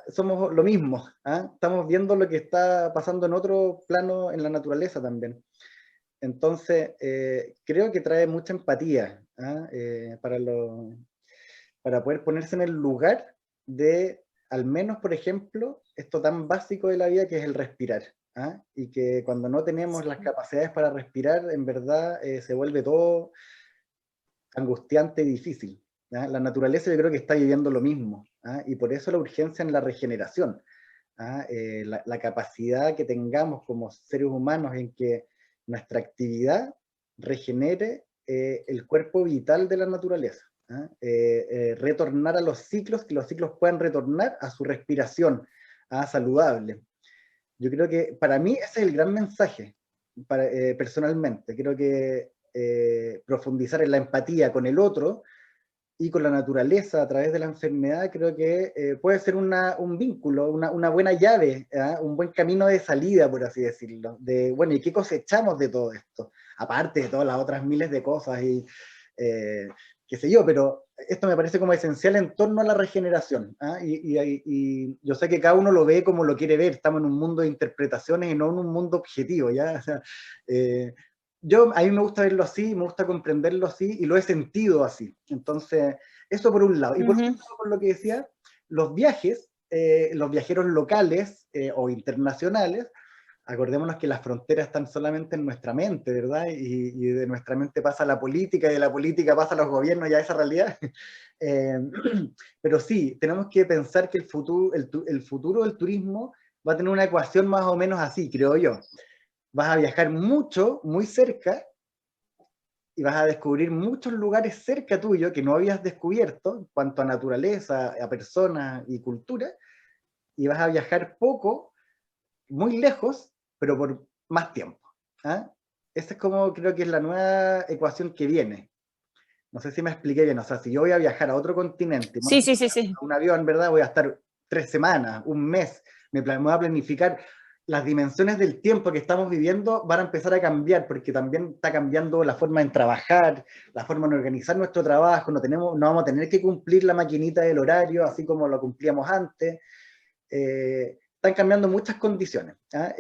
somos lo mismo, ¿ah? Estamos viendo lo que está pasando en otro plano en la naturaleza también. Entonces, creo que trae mucha empatía, ¿ah? Para poder ponerse en el lugar de, al menos, por ejemplo, esto tan básico de la vida que es el respirar. ¿Ah? Y que cuando no tenemos las capacidades para respirar, en verdad se vuelve todo angustiante y difícil. ¿Ah? La naturaleza yo creo que está viviendo lo mismo, ¿ah? Y por eso la urgencia en la regeneración. ¿Ah? La capacidad que tengamos como seres humanos en que nuestra actividad regenere el cuerpo vital de la naturaleza. ¿Ah? Retornar a los ciclos, que los ciclos puedan retornar a su respiración saludable. Yo creo que para mí ese es el gran mensaje, personalmente. Creo que profundizar en la empatía con el otro y con la naturaleza a través de la enfermedad, creo que puede ser un vínculo, una buena llave, ¿eh? Un buen camino de salida, por así decirlo. Bueno, ¿y qué cosechamos de todo esto? Aparte de todas las otras miles de cosas y qué sé yo, pero esto me parece como esencial en torno a la regeneración. Y yo sé que cada uno lo ve como lo quiere ver, estamos en un mundo de interpretaciones y no en un mundo objetivo, ¿ya? O sea, a mí me gusta verlo así, me gusta comprenderlo así, y lo he sentido así. Entonces, eso por un lado. Y por otro lado, con lo que decía, los viajes, los viajeros locales o internacionales, acordémonos que las fronteras están solamente en nuestra mente, ¿verdad? Y de nuestra mente pasa la política, y de la política pasa a los gobiernos y a esa realidad. Eh, pero sí, tenemos que pensar que el futuro del turismo va a tener una ecuación más o menos así, creo yo. Vas a viajar mucho, muy cerca, y vas a descubrir muchos lugares cerca tuyo que no habías descubierto en cuanto a naturaleza, a personas y cultura, y vas a viajar poco, muy lejos, pero por más tiempo. ¿Ah? Esa es como creo que es la nueva ecuación que viene. No sé si me expliqué bien, o sea, si yo voy a viajar a otro continente, Sí, sí, sí, sí. a un avión, ¿verdad? Voy a estar 3 semanas, un mes, me voy a planificar. Las dimensiones del tiempo que estamos viviendo van a empezar a cambiar, porque también está cambiando la forma en trabajar, la forma en organizar nuestro trabajo, no vamos a tener que cumplir la maquinita del horario, así como lo cumplíamos antes. Están cambiando muchas condiciones. ¿Ah?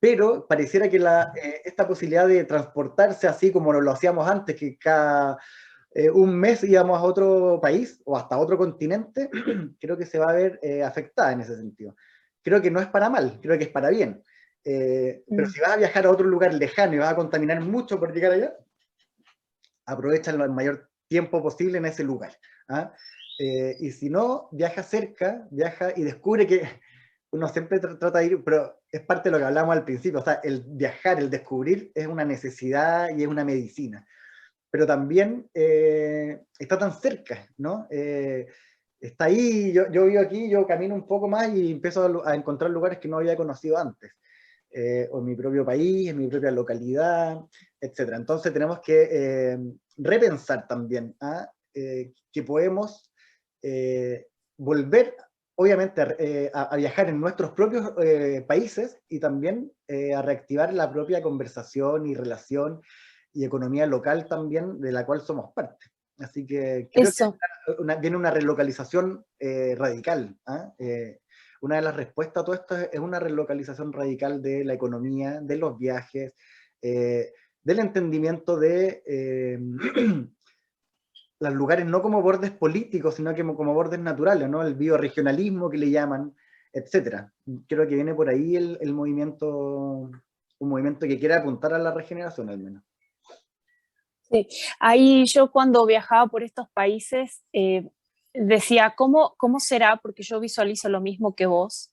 Pero pareciera que esta posibilidad de transportarse así como lo hacíamos antes, que cada un mes íbamos a otro país o hasta otro continente, creo que se va a ver afectada en ese sentido. Creo que no es para mal, creo que es para bien. Pero si vas a viajar a otro lugar lejano y vas a contaminar mucho por llegar allá, aprovechalo el mayor tiempo posible en ese lugar. ¿Ah? Y si no, viaja cerca, viaja y descubre que uno siempre trata de ir, pero es parte de lo que hablamos al principio, o sea, el viajar, el descubrir es una necesidad y es una medicina, pero también está tan cerca, ¿no? Está ahí, yo vivo aquí, yo camino un poco más y empiezo a encontrar lugares que no había conocido antes, o en mi propio país, en mi propia localidad, etcétera. Entonces tenemos que repensar también que podemos volver, obviamente, a viajar en nuestros propios países y también a reactivar la propia conversación y relación y economía local también, de la cual somos parte. Así que creo Eso. que viene una relocalización radical. Una de las respuestas a todo esto es una relocalización radical de la economía, de los viajes, del entendimiento de los lugares no como bordes políticos, sino que como bordes naturales, ¿no? El bioregionalismo que le llaman, etcétera. Creo que viene por ahí el movimiento, un movimiento que quiere apuntar a la regeneración al menos. Sí. Ahí yo cuando viajaba por estos países, decía, ¿cómo será? Porque yo visualizo lo mismo que vos,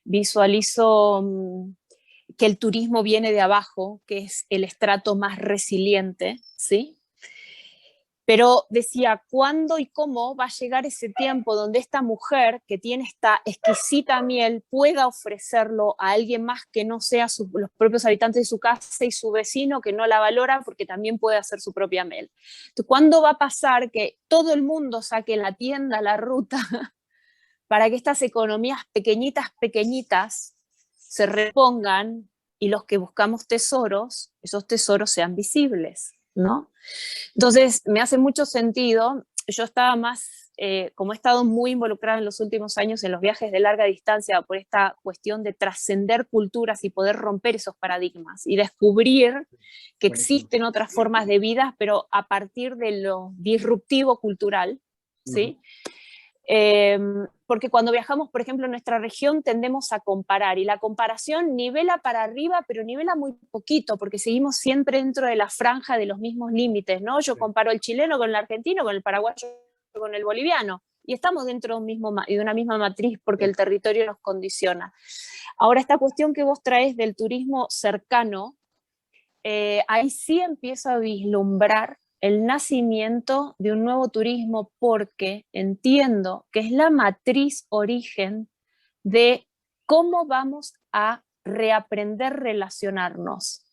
visualizo que el turismo viene de abajo, que es el estrato más resiliente, ¿sí? Pero decía, ¿cuándo y cómo va a llegar ese tiempo donde esta mujer que tiene esta exquisita miel pueda ofrecerlo a alguien más que no sea los propios habitantes de su casa y su vecino que no la valora porque también puede hacer su propia miel? Entonces, ¿cuándo va a pasar que todo el mundo saque la tienda, la ruta, para que estas economías pequeñitas, pequeñitas, se repongan y los que buscamos tesoros, esos tesoros sean visibles, ¿no? Entonces, me hace mucho sentido. Yo estaba más, como he estado muy involucrada en los últimos años en los viajes de larga distancia por esta cuestión de trascender culturas y poder romper esos paradigmas y descubrir que Buenísimo. existen otras formas de vida, pero a partir de lo disruptivo cultural, ¿sí? Porque cuando viajamos, por ejemplo, en nuestra región tendemos a comparar y la comparación nivela para arriba, pero nivela muy poquito, porque seguimos siempre dentro de la franja de los mismos límites, ¿no? Yo comparo el chileno con el argentino, con el paraguayo, con el boliviano, y estamos dentro de una misma matriz porque el territorio nos condiciona. Ahora, esta cuestión que vos traes del turismo cercano, ahí sí empiezo a vislumbrar el nacimiento de un nuevo turismo porque entiendo que es la matriz origen de cómo vamos a reaprender a relacionarnos.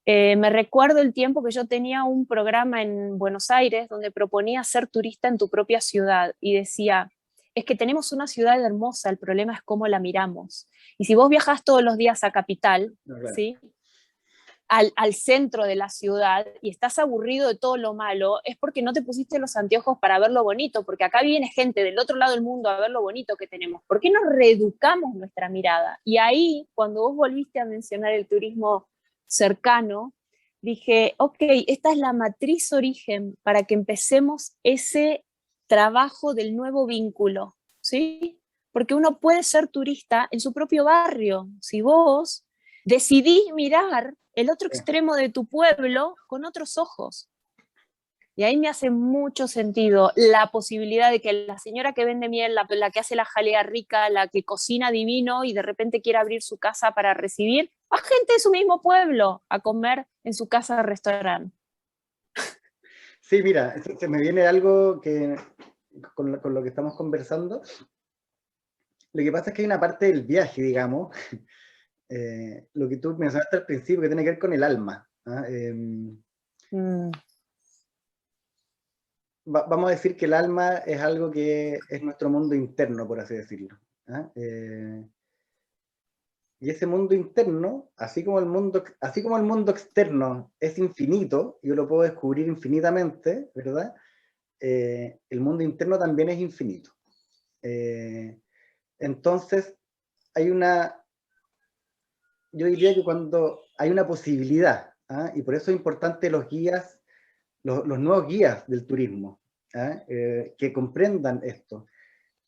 Me recuerdo el tiempo que yo tenía un programa en Buenos Aires donde proponía ser turista en tu propia ciudad y decía, es que tenemos una ciudad hermosa, el problema es cómo la miramos. Y si vos viajas todos los días a Capital, No, claro. ¿sí? Al centro de la ciudad y estás aburrido de todo lo malo, es porque no te pusiste los anteojos para ver lo bonito, porque acá viene gente del otro lado del mundo a ver lo bonito que tenemos. ¿Por qué no reeducamos nuestra mirada? Y ahí, cuando vos volviste a mencionar el turismo cercano, dije, ok, esta es la matriz origen para que empecemos ese trabajo del nuevo vínculo, ¿sí? Porque uno puede ser turista en su propio barrio. Si vos decidís mirar el otro extremo de tu pueblo con otros ojos. Y ahí me hace mucho sentido la posibilidad de que la señora que vende miel, la que hace la jalea rica, la que cocina divino y de repente quiere abrir su casa para recibir a gente de su mismo pueblo a comer en su casa de restaurante. Sí, mira, se me viene algo que con lo que estamos conversando. Lo que pasa es que hay una parte del viaje, digamos, lo que tú mencionaste al principio, que tiene que ver con el alma. ¿Ah? Vamos a decir que el alma es algo que es nuestro mundo interno, por así decirlo. ¿Ah? Y ese mundo interno, así como el mundo externo es infinito, yo lo puedo descubrir infinitamente, ¿verdad? El mundo interno también es infinito. Entonces, yo diría que cuando hay una posibilidad, ¿ah? Y por eso es importante los guías, los nuevos guías del turismo, ¿ah? Que comprendan esto,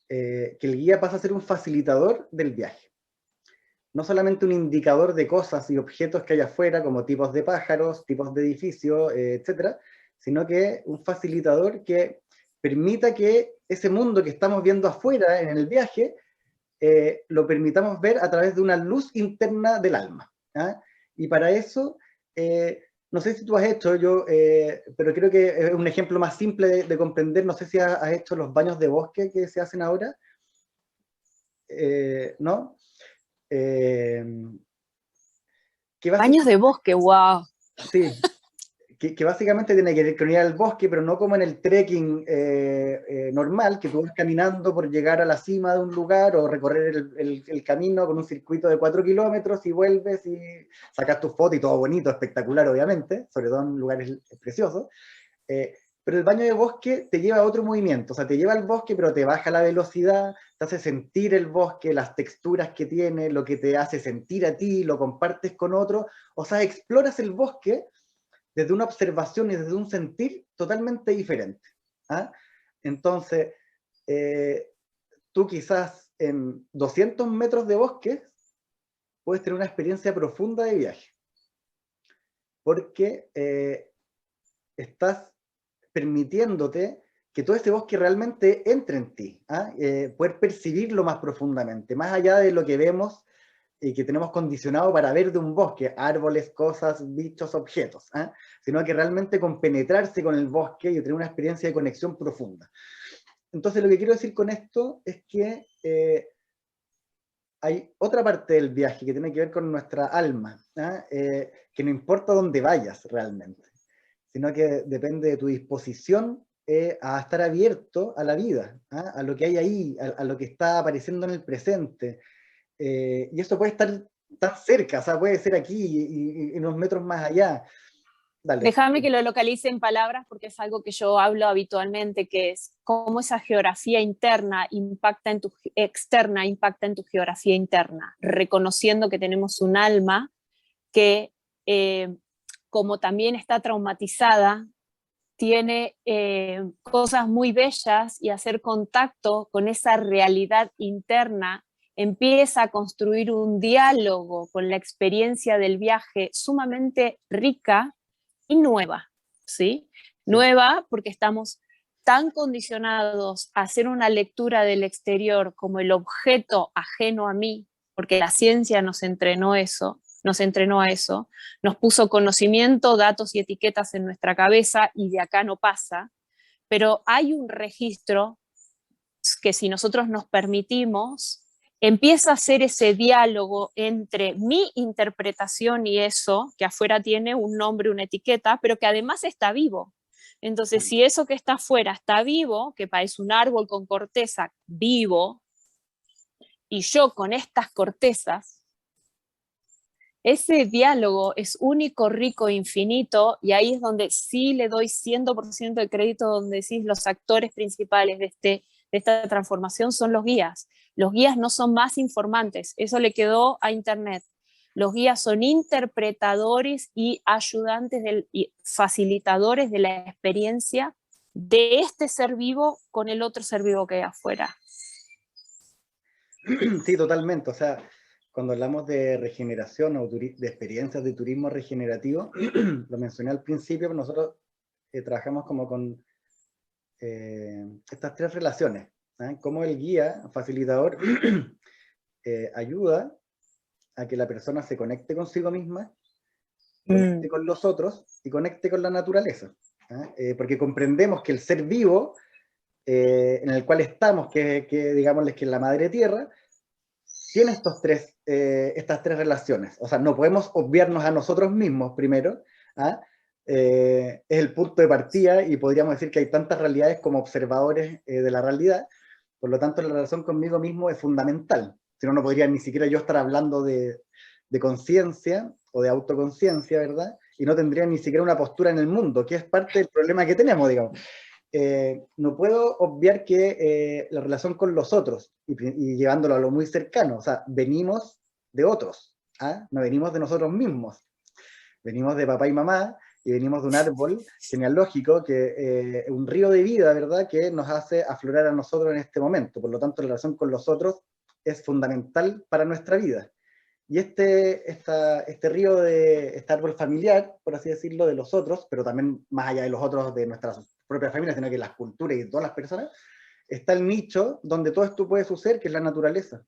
que el guía pasa a ser un facilitador del viaje. No solamente un indicador de cosas y objetos que hay afuera, como tipos de pájaros, tipos de edificios, etcétera, sino que un facilitador que permita que ese mundo que estamos viendo afuera en el viaje lo permitamos ver a través de una luz interna del alma. ¿Ah? Y para eso, no sé si tú has hecho, pero creo que es un ejemplo más simple de comprender, no sé si has hecho los baños de bosque que se hacen ahora, ¿no? Eh, que Baños de bosque, wow. sí, que básicamente tiene que ver con ir al bosque, pero no como en el trekking normal, que tú vas caminando por llegar a la cima de un lugar o recorrer el camino con un circuito de 4 kilómetros y vuelves y sacas tu foto y todo bonito, espectacular obviamente, sobre todo en lugares preciosos. Pero el baño de bosque te lleva a otro movimiento, o sea, te lleva al bosque, pero te baja la velocidad, te hace sentir el bosque, las texturas que tiene, lo que te hace sentir a ti, lo compartes con otro, o sea, exploras el bosque desde una observación y desde un sentir totalmente diferente. ¿Ah? Entonces, tú quizás en 200 metros de bosque puedes tener una experiencia profunda de viaje, porque estás permitiéndote que todo ese bosque realmente entre en ti, poder percibirlo más profundamente, más allá de lo que vemos y que tenemos condicionado para ver de un bosque, árboles, cosas, bichos, objetos, sino que realmente compenetrarse con el bosque y tener una experiencia de conexión profunda. Entonces lo que quiero decir con esto es que hay otra parte del viaje que tiene que ver con nuestra alma, que no importa dónde vayas realmente, sino que depende de tu disposición a estar abierto a la vida, a lo que hay ahí, a lo que está apareciendo en el presente. Y eso puede estar tan cerca, o sea, puede ser aquí y unos metros más allá. Dale. Déjame que lo localice en palabras porque es algo que yo hablo habitualmente, que es cómo esa geografía interna impacta en tu externa, impacta en tu geografía interna, reconociendo que tenemos un alma que, como también está traumatizada, tiene cosas muy bellas, y hacer contacto con esa realidad interna empieza a construir un diálogo con la experiencia del viaje sumamente rica y nueva, ¿sí? Nueva porque estamos tan condicionados a hacer una lectura del exterior como el objeto ajeno a mí, porque la ciencia nos entrenó a eso, nos puso conocimiento, datos y etiquetas en nuestra cabeza, y de acá no pasa, pero hay un registro que, si nosotros nos permitimos, empieza a ser ese diálogo entre mi interpretación y eso, que afuera tiene un nombre, una etiqueta, pero que además está vivo. Entonces, si eso que está afuera está vivo, que parece un árbol con corteza vivo, y yo con estas cortezas, ese diálogo es único, rico, infinito, y ahí es donde sí le doy 100% de crédito, donde decís los actores principales de esta transformación son los guías. Los guías no son más informantes, eso le quedó a Internet. Los guías son interpretadores y ayudantes y facilitadores de la experiencia de este ser vivo con el otro ser vivo que hay afuera. Sí, totalmente. O sea, cuando hablamos de regeneración o de experiencias de turismo regenerativo, lo mencioné al principio, pero nosotros trabajamos como con estas tres relaciones. Como el guía, facilitador, ayuda a que la persona se conecte consigo misma, conecte con los otros y conecte con la naturaleza. Porque comprendemos que el ser vivo en el cual estamos, que digámosles que es la madre tierra, tiene estas tres relaciones. O sea, no podemos obviarnos a nosotros mismos primero. Es el punto de partida, y podríamos decir que hay tantas realidades como observadores de la realidad. Por lo tanto, la relación conmigo mismo es fundamental. Si no, no podría ni siquiera yo estar hablando de conciencia o de autoconciencia, ¿verdad? Y no tendría ni siquiera una postura en el mundo, que es parte del problema que tenemos, digamos. No puedo obviar que la relación con los otros, y llevándolo a lo muy cercano, o sea, venimos de otros, no venimos de nosotros mismos, venimos de papá y mamá, y venimos de un árbol genealógico, que un río de vida, ¿verdad?, que nos hace aflorar a nosotros en este momento. Por lo tanto, la relación con los otros es fundamental para nuestra vida. Y este río este árbol familiar, por así decirlo, de los otros, pero también más allá de los otros de nuestras propias familias, sino que las culturas y todas las personas, está el nicho donde todo esto puede suceder, que es la naturaleza.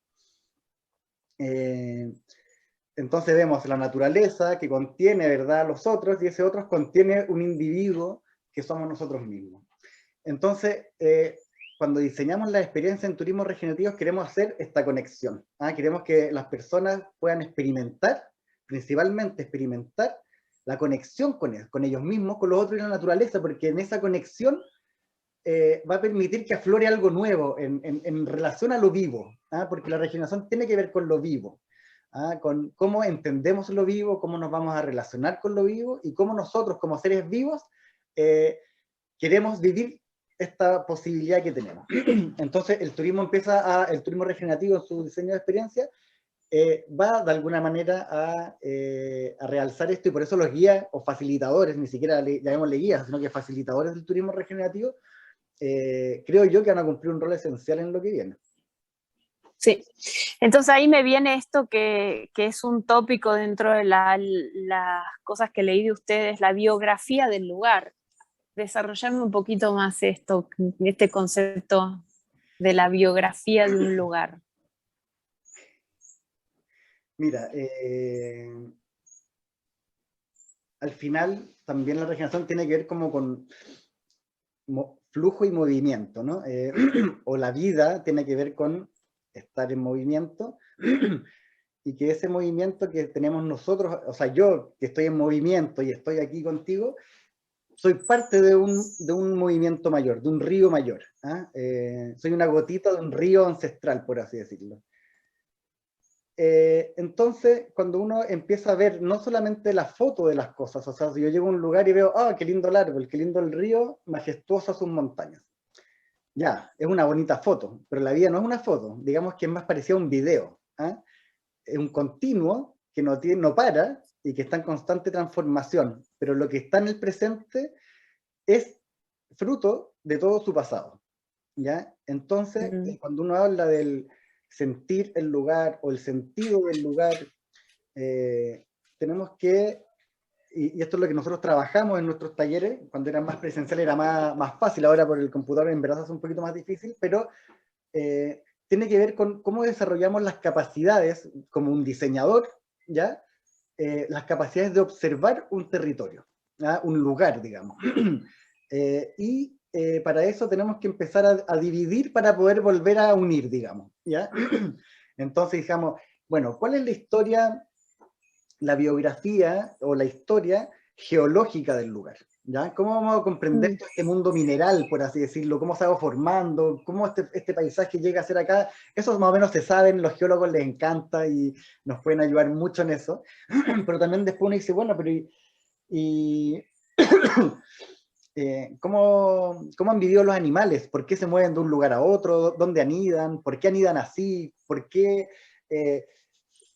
Entonces vemos la naturaleza que contiene, ¿verdad?, los otros, y ese otros contiene un individuo que somos nosotros mismos. Entonces, cuando diseñamos la experiencia en turismo regenerativo, queremos hacer esta conexión. Queremos que las personas puedan experimentar, principalmente experimentar, la conexión con ellos mismos, con los otros y la naturaleza, porque en esa conexión va a permitir que aflore algo nuevo en relación a lo vivo, porque la regeneración tiene que ver con lo vivo, con cómo entendemos lo vivo, cómo nos vamos a relacionar con lo vivo, y cómo nosotros como seres vivos queremos vivir esta posibilidad que tenemos. Entonces el turismo el turismo regenerativo en su diseño de experiencia va de alguna manera a realzar esto, y por eso los guías o facilitadores, ni siquiera llamémosle guías, sino que facilitadores del turismo regenerativo, creo yo que van a cumplir un rol esencial en lo que viene. Sí, entonces ahí me viene esto que es un tópico dentro de las cosas que leí de ustedes, la biografía del lugar. desarrollarme un poquito más esto, este concepto de la biografía de un lugar. Mira, al final también la regeneración tiene que ver como con flujo y movimiento, ¿no? O la vida tiene que ver con estar en movimiento y que ese movimiento que tenemos nosotros, o sea, yo que estoy en movimiento y estoy aquí contigo, soy parte de un movimiento mayor, de un río mayor. ¿Ah? Soy una gotita de un río ancestral, por así decirlo. Entonces, cuando uno empieza a ver no solamente la foto de las cosas, o sea, si yo llego a un lugar y veo, ah, qué lindo el árbol, qué lindo el río, majestuosas sus montañas. Ya, es una bonita foto, pero la vida no es una foto, digamos que es más parecida a un video. ¿Ah? Es un continuo que no para y que está en constante transformación, pero lo que está en el presente es fruto de todo su pasado. ¿Ya? Entonces, cuando uno habla del sentir el lugar o el sentido del lugar, tenemos que, y esto es lo que nosotros trabajamos en nuestros talleres, cuando era más presencial era más fácil, ahora por el computador en verdad es un poquito más difícil, pero tiene que ver con cómo desarrollamos las capacidades como un diseñador, ¿ya? Las capacidades de observar un territorio, ¿ya? Un lugar, digamos. Para eso tenemos que empezar a dividir para poder volver a unir, digamos, ¿ya? Entonces, digamos, bueno, ¿cuál es la historia, la biografía o la historia geológica del lugar? ¿Ya? ¿Cómo vamos a comprender todo este mundo mineral, por así decirlo? ¿Cómo se va formando? ¿Cómo este paisaje llega a ser acá? Eso más o menos se saben, los geólogos les encanta y nos pueden ayudar mucho en eso. Pero también después uno dice, bueno, pero ¿cómo han vivido los animales? ¿Por qué se mueven de un lugar a otro? ¿Dónde anidan? ¿Por qué anidan así? ¿Por qué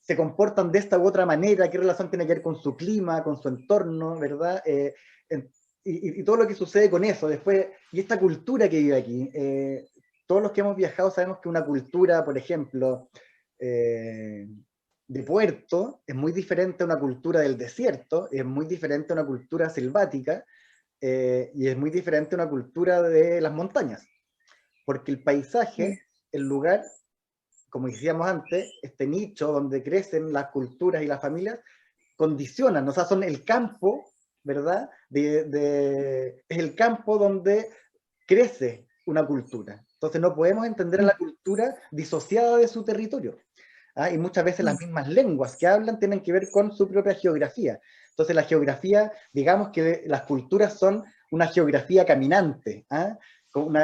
se comportan de esta u otra manera? ¿Qué relación tiene que ver con su clima, con su entorno, verdad? Y todo lo que sucede con eso. Después, y esta cultura que vive aquí. Todos los que hemos viajado sabemos que una cultura, por ejemplo, de puerto, es muy diferente a una cultura del desierto, es muy diferente a una cultura selvática, y es muy diferente a una cultura de las montañas, porque el paisaje, el lugar, como decíamos antes, este nicho donde crecen las culturas y las familias, condicionan, o sea, son el campo, ¿verdad? Es el campo donde crece una cultura. Entonces no podemos entender a la cultura disociada de su territorio. ¿Ah? Y muchas veces las mismas lenguas que hablan tienen que ver con su propia geografía. Entonces la geografía, digamos que las culturas son una geografía caminante. ¿Ah?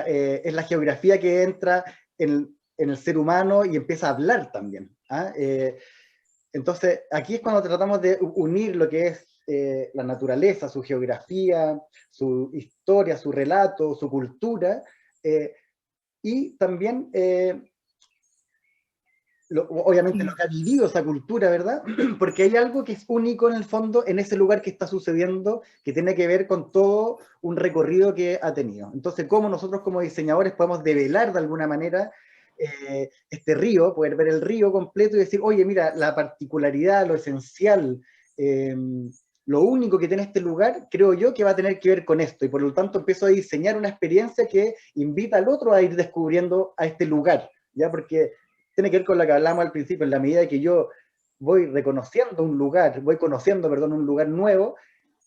Es la geografía que entra en el ser humano y empieza a hablar también. ¿Ah? Entonces aquí es cuando tratamos de unir lo que es la naturaleza, su geografía, su historia, su relato, su cultura, y también obviamente lo que ha vivido esa cultura, ¿verdad? Porque hay algo que es único en el fondo en ese lugar que está sucediendo, que tiene que ver con todo un recorrido que ha tenido. Entonces, ¿cómo nosotros como diseñadores podemos develar de alguna manera este río, poder ver el río completo y decir, oye, mira, la particularidad, lo esencial, lo único que tiene este lugar, creo yo que va a tener que ver con esto, y por lo tanto empiezo a diseñar una experiencia que invita al otro a ir descubriendo a este lugar, ¿ya? Porque tiene que ver con lo que hablamos al principio, en la medida que yo voy reconociendo un lugar, voy conociendo, perdón, un lugar nuevo,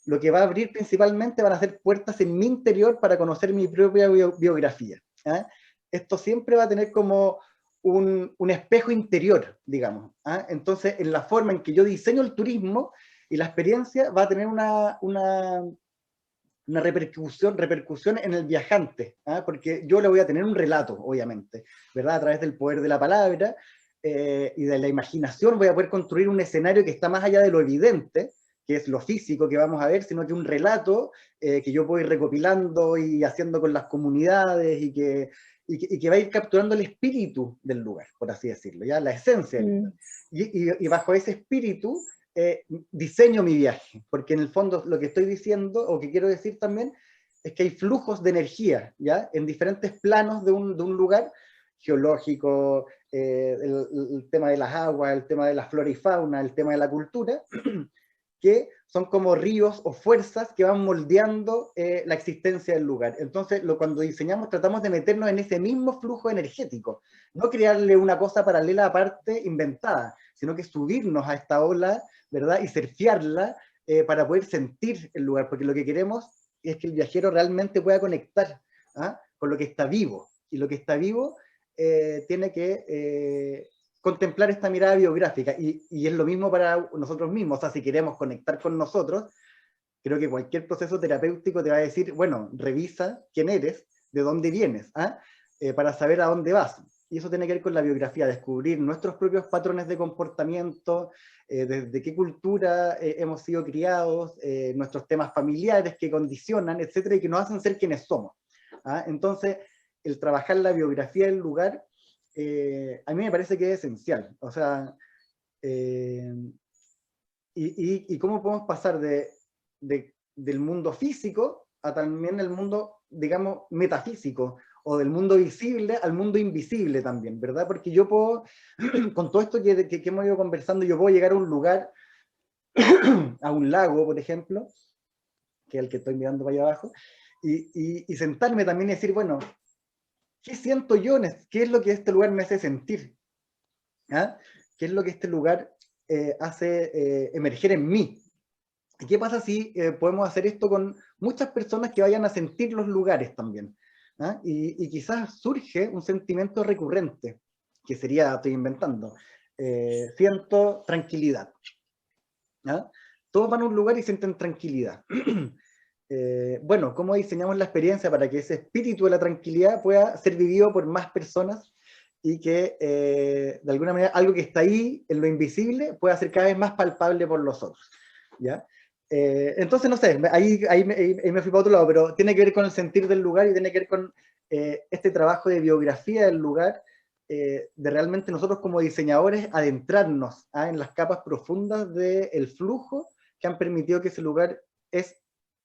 lo que va a abrir principalmente van a ser puertas en mi interior para conocer mi propia biografía. ¿Eh? Esto siempre va a tener como un espejo interior, digamos. ¿Eh? Entonces, en la forma en que yo diseño el turismo y la experiencia va a tener una repercusión en el viajante, ¿eh? Porque yo le voy a tener un relato, obviamente, ¿verdad? A través del poder de la palabra y de la imaginación voy a poder construir un escenario que está más allá de lo evidente, que es lo físico que vamos a ver, sino que un relato que yo voy recopilando y haciendo con las comunidades y que va a ir capturando el espíritu del lugar, por así decirlo, ¿ya? La esencia del lugar. Y bajo ese espíritu diseño mi viaje, porque en el fondo lo que estoy diciendo, o que quiero decir también, es que hay flujos de energía, ¿ya? En diferentes planos de un lugar, geológico, el tema de las aguas, el tema de la flora y fauna, el tema de la cultura, que son como ríos o fuerzas que van moldeando la existencia del lugar. Entonces, cuando diseñamos, tratamos de meternos en ese mismo flujo energético, no crearle una cosa paralela aparte, inventada, sino que subirnos a esta ola, ¿verdad? Y surfearla para poder sentir el lugar, porque lo que queremos es que el viajero realmente pueda conectar con lo que está vivo, y lo que está vivo tiene que contemplar esta mirada biográfica, y es lo mismo para nosotros mismos. O sea, si queremos conectar con nosotros, creo que cualquier proceso terapéutico te va a decir, bueno, revisa quién eres, de dónde vienes, para saber a dónde vas. Y eso tiene que ver con la biografía, descubrir nuestros propios patrones de comportamiento, desde qué cultura hemos sido criados, nuestros temas familiares que condicionan, etcétera, y que nos hacen ser quienes somos. Entonces, el trabajar la biografía del lugar, a mí me parece que es esencial. O sea, y cómo podemos pasar del mundo físico a también el mundo, digamos, metafísico, o del mundo visible al mundo invisible también, ¿verdad? Porque yo puedo, con todo esto que hemos ido conversando, yo puedo llegar a un lugar, a un lago, por ejemplo, que es el que estoy mirando para allá abajo, y sentarme también y decir, bueno, ¿qué siento yo? ¿Qué es lo que este lugar me hace sentir? ¿Qué es lo que este lugar hace emerger en mí? ¿Y qué pasa si podemos hacer esto con muchas personas que vayan a sentir los lugares también? Y quizás surge un sentimiento recurrente, que sería, estoy inventando, siento tranquilidad. Todos van a un lugar y sienten tranquilidad. Bueno, ¿cómo diseñamos la experiencia para que ese espíritu de la tranquilidad pueda ser vivido por más personas y que de alguna manera algo que está ahí en lo invisible pueda ser cada vez más palpable por los otros? ¿Ya? Entonces, no sé, ahí me fui para otro lado, pero tiene que ver con el sentir del lugar y tiene que ver con este trabajo de biografía del lugar, de realmente nosotros como diseñadores adentrarnos en las capas profundas del flujo que han permitido que ese lugar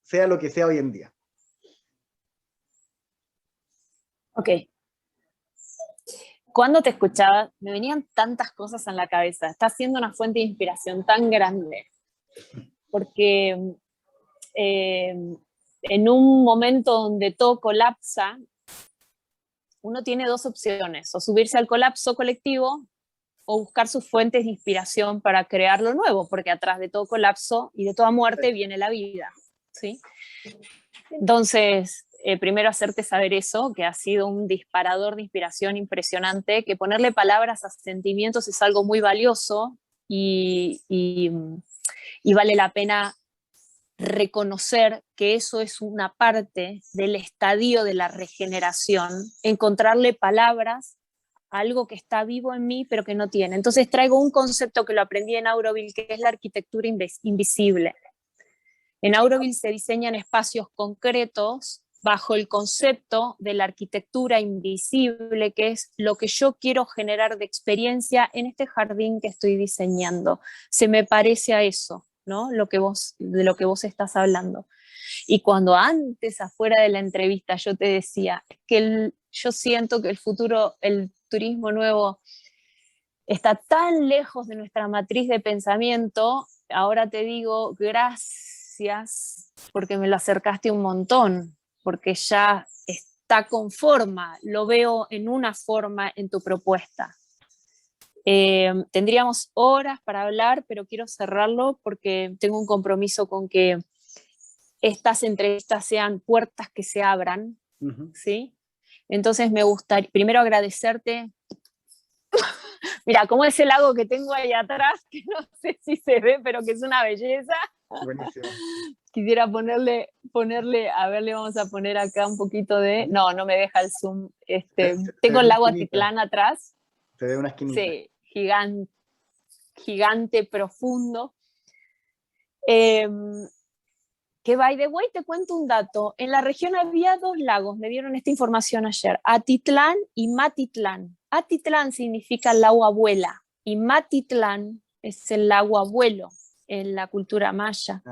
sea lo que sea hoy en día. Ok. Cuando te escuchaba, me venían tantas cosas en la cabeza. Está siendo una fuente de inspiración tan grande. Porque en un momento donde todo colapsa, uno tiene dos opciones: o subirse al colapso colectivo o buscar sus fuentes de inspiración para crear lo nuevo, porque atrás de todo colapso y de toda muerte viene la vida, ¿sí? Entonces, primero hacerte saber eso, que ha sido un disparador de inspiración impresionante, que ponerle palabras a sentimientos es algo muy valioso y vale la pena reconocer que eso es una parte del estadio de la regeneración, encontrarle palabras a algo que está vivo en mí pero que no tiene. Entonces traigo un concepto que lo aprendí en Auroville, que es la arquitectura invisible. En Auroville se diseñan espacios concretos bajo el concepto de la arquitectura invisible, que es lo que yo quiero generar de experiencia en este jardín que estoy diseñando. Se me parece a eso, ¿no? De lo que vos estás hablando. Y cuando antes, afuera de la entrevista, yo te decía que yo siento que el futuro, el turismo nuevo, está tan lejos de nuestra matriz de pensamiento, ahora te digo gracias porque me lo acercaste un montón, porque ya está con forma, lo veo en una forma en tu propuesta. Tendríamos horas para hablar, pero quiero cerrarlo porque tengo un compromiso con que estas entrevistas sean puertas que se abran, ¿sí? Entonces me gustaría primero agradecerte. Mira, como ese lago que tengo ahí atrás, que no sé si se ve, pero que es una belleza. Buenísimo. Quisiera ponerle, a ver, le vamos a poner acá un poquito de... No me deja el zoom. Tengo el lago Atitlán atrás. Se ve una esquinita. Sí, gigante, profundo. Que by the way, te cuento un dato. En la región había dos lagos, me dieron esta información ayer: Atitlán y Matitlán. Atitlán significa lago abuela y Matitlán es el lago abuelo en la cultura maya.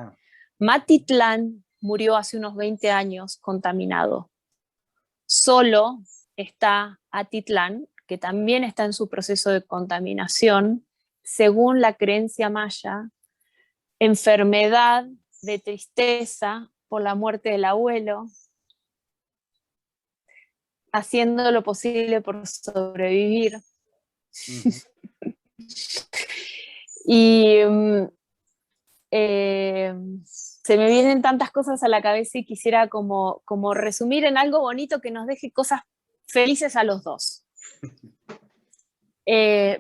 Matitlán murió hace unos 20 años contaminado. Solo está Atitlán, que también está en su proceso de contaminación, según la creencia maya, enfermedad, de tristeza por la muerte del abuelo, haciendo lo posible por sobrevivir. Y se me vienen tantas cosas a la cabeza y quisiera como resumir en algo bonito que nos deje cosas felices a los dos.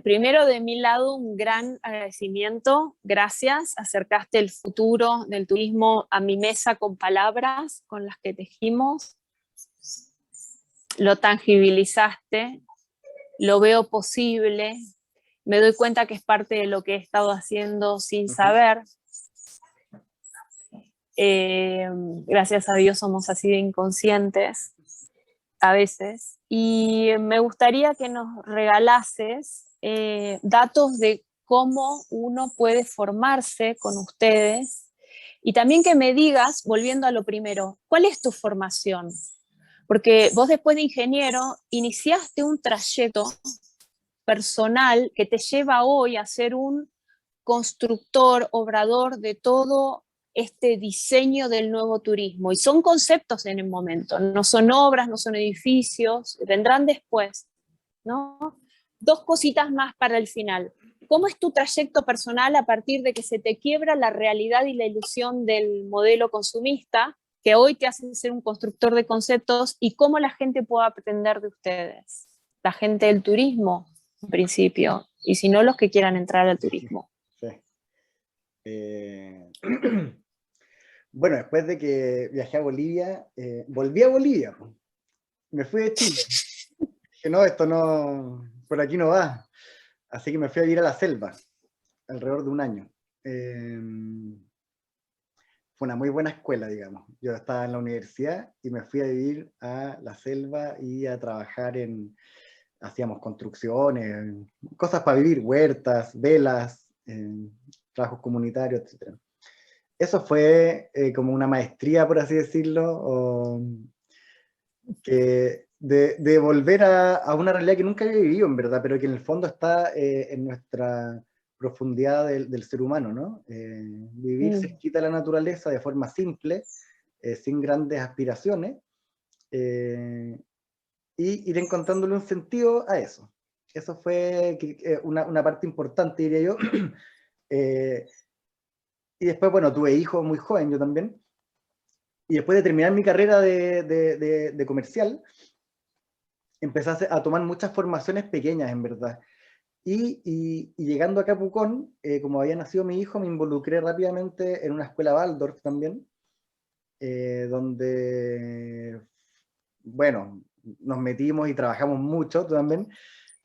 Primero, de mi lado, un gran agradecimiento. Gracias. Acercaste el futuro del turismo a mi mesa con palabras con las que tejimos. Lo tangibilizaste. Lo veo posible. Me doy cuenta que es parte de lo que he estado haciendo sin saber. Gracias a Dios somos así de inconscientes a veces. Y me gustaría que nos regalases datos de cómo uno puede formarse con ustedes, y también que me digas, volviendo a lo primero, ¿cuál es tu formación? Porque vos, después de ingeniero, iniciaste un trayecto personal que te lleva hoy a ser un constructor, obrador de todo este diseño del nuevo turismo. Y son conceptos en el momento, no son obras, no son edificios, vendrán después, ¿no? Dos cositas más para el final. ¿Cómo es tu trayecto personal a partir de que se te quiebra la realidad y la ilusión del modelo consumista, que hoy te hace ser un constructor de conceptos, y cómo la gente puede aprender de ustedes? La gente del turismo, en principio, y si no, los que quieran entrar al turismo. Sí. Bueno, después de que viajé a Bolivia, volví a Bolivia. Me fui de Chile. Que no, esto no, por aquí no va. Así que me fui a vivir a la selva, alrededor de un año. Fue una muy buena escuela, digamos. Yo estaba en la universidad y me fui a vivir a la selva y a trabajar hacíamos construcciones, cosas para vivir, huertas, velas, trabajos comunitarios, etc. Eso fue como una maestría, por así decirlo, de volver a una realidad que nunca había vivido, en verdad, pero que en el fondo está en nuestra profundidad del ser humano, ¿no? Vivir cerquita de la naturaleza de forma simple, sin grandes aspiraciones, y ir encontrándole un sentido a eso. Eso fue una parte importante, diría yo. Y después, bueno, tuve hijos muy joven, yo también. Y después de terminar mi carrera de comercial, empecé a tomar muchas formaciones pequeñas, en verdad. Y llegando acá a Pucón, como había nacido mi hijo, me involucré rápidamente en una escuela Waldorf también, donde, bueno, nos metimos y trabajamos mucho también,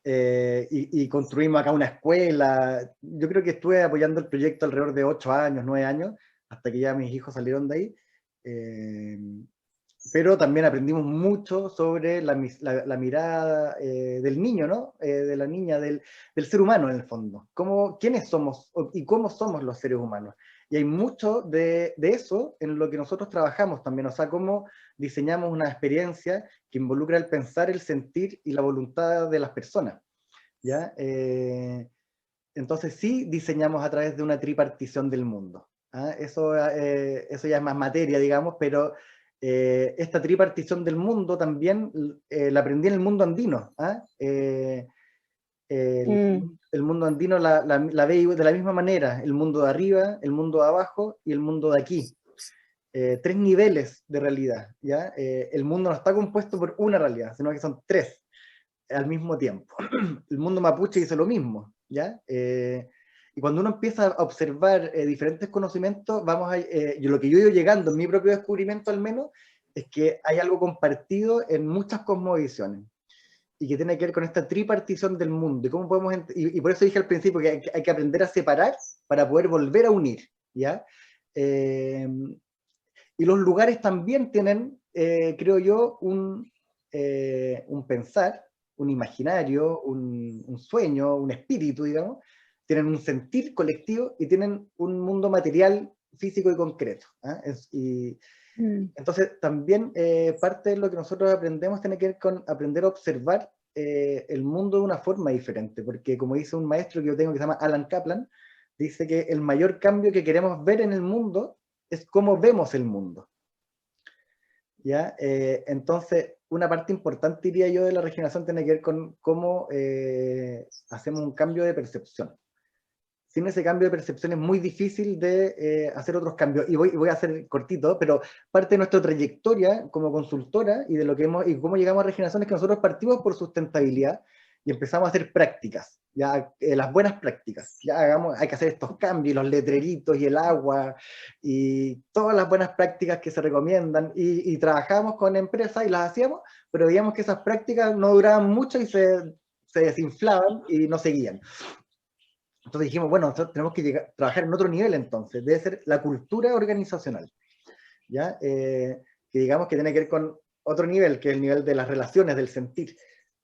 y construimos acá una escuela. Yo creo que estuve apoyando el proyecto alrededor de 8 años, 9 años, hasta que ya mis hijos salieron de ahí. Pero también aprendimos mucho sobre la mirada del niño, ¿no? De la niña, del ser humano en el fondo. ¿Quiénes somos y cómo somos los seres humanos? Y hay mucho de eso en lo que nosotros trabajamos también, o sea, cómo diseñamos una experiencia que involucra el pensar, el sentir y la voluntad de las personas, ¿ya? Entonces sí diseñamos a través de una tripartición del mundo. ¿Ah? Eso ya es más materia, digamos, pero esta tripartición del mundo también la aprendí en el mundo andino. ¿Ah? El mundo andino la ve de la misma manera, el mundo de arriba, el mundo de abajo y el mundo de aquí. 3 niveles de realidad. ¿Ya? El mundo no está compuesto por una realidad, sino que son 3 al mismo tiempo. El mundo mapuche dice lo mismo, ¿ya? Y cuando uno empieza a observar diferentes conocimientos, lo que yo he ido llegando en mi propio descubrimiento al menos, es que hay algo compartido en muchas cosmovisiones, y que tiene que ver con esta tripartición del mundo, y cómo podemos, y por eso dije al principio que hay que aprender a separar para poder volver a unir, ¿ya? Y los lugares también tienen, creo yo, un pensar, un imaginario, un sueño, un espíritu, digamos, tienen un sentir colectivo y tienen un mundo material, físico y concreto. Entonces también parte de lo que nosotros aprendemos tiene que ver con aprender a observar el mundo de una forma diferente, porque como dice un maestro que yo tengo que se llama Alan Kaplan, dice que el mayor cambio que queremos ver en el mundo es cómo vemos el mundo. ¿Ya? Entonces, una parte importante, diría yo, de la regeneración tiene que ver con cómo hacemos un cambio de percepción. Sin ese cambio de percepción es muy difícil de hacer otros cambios. Y voy a hacer cortito, pero parte de nuestra trayectoria como consultora y de lo que y cómo llegamos a regeneración es que nosotros partimos por sustentabilidad y empezamos a hacer prácticas, ya las buenas prácticas. Ya hay que hacer estos cambios, los letreritos y el agua y todas las buenas prácticas que se recomiendan. Y trabajamos con empresas y las hacíamos, pero veíamos que esas prácticas no duraban mucho y se desinflaban y no seguían. Entonces dijimos, bueno, nosotros tenemos que trabajar en otro nivel entonces, debe ser la cultura organizacional, ¿ya? Que digamos que tiene que ver con otro nivel, que es el nivel de las relaciones, del sentir.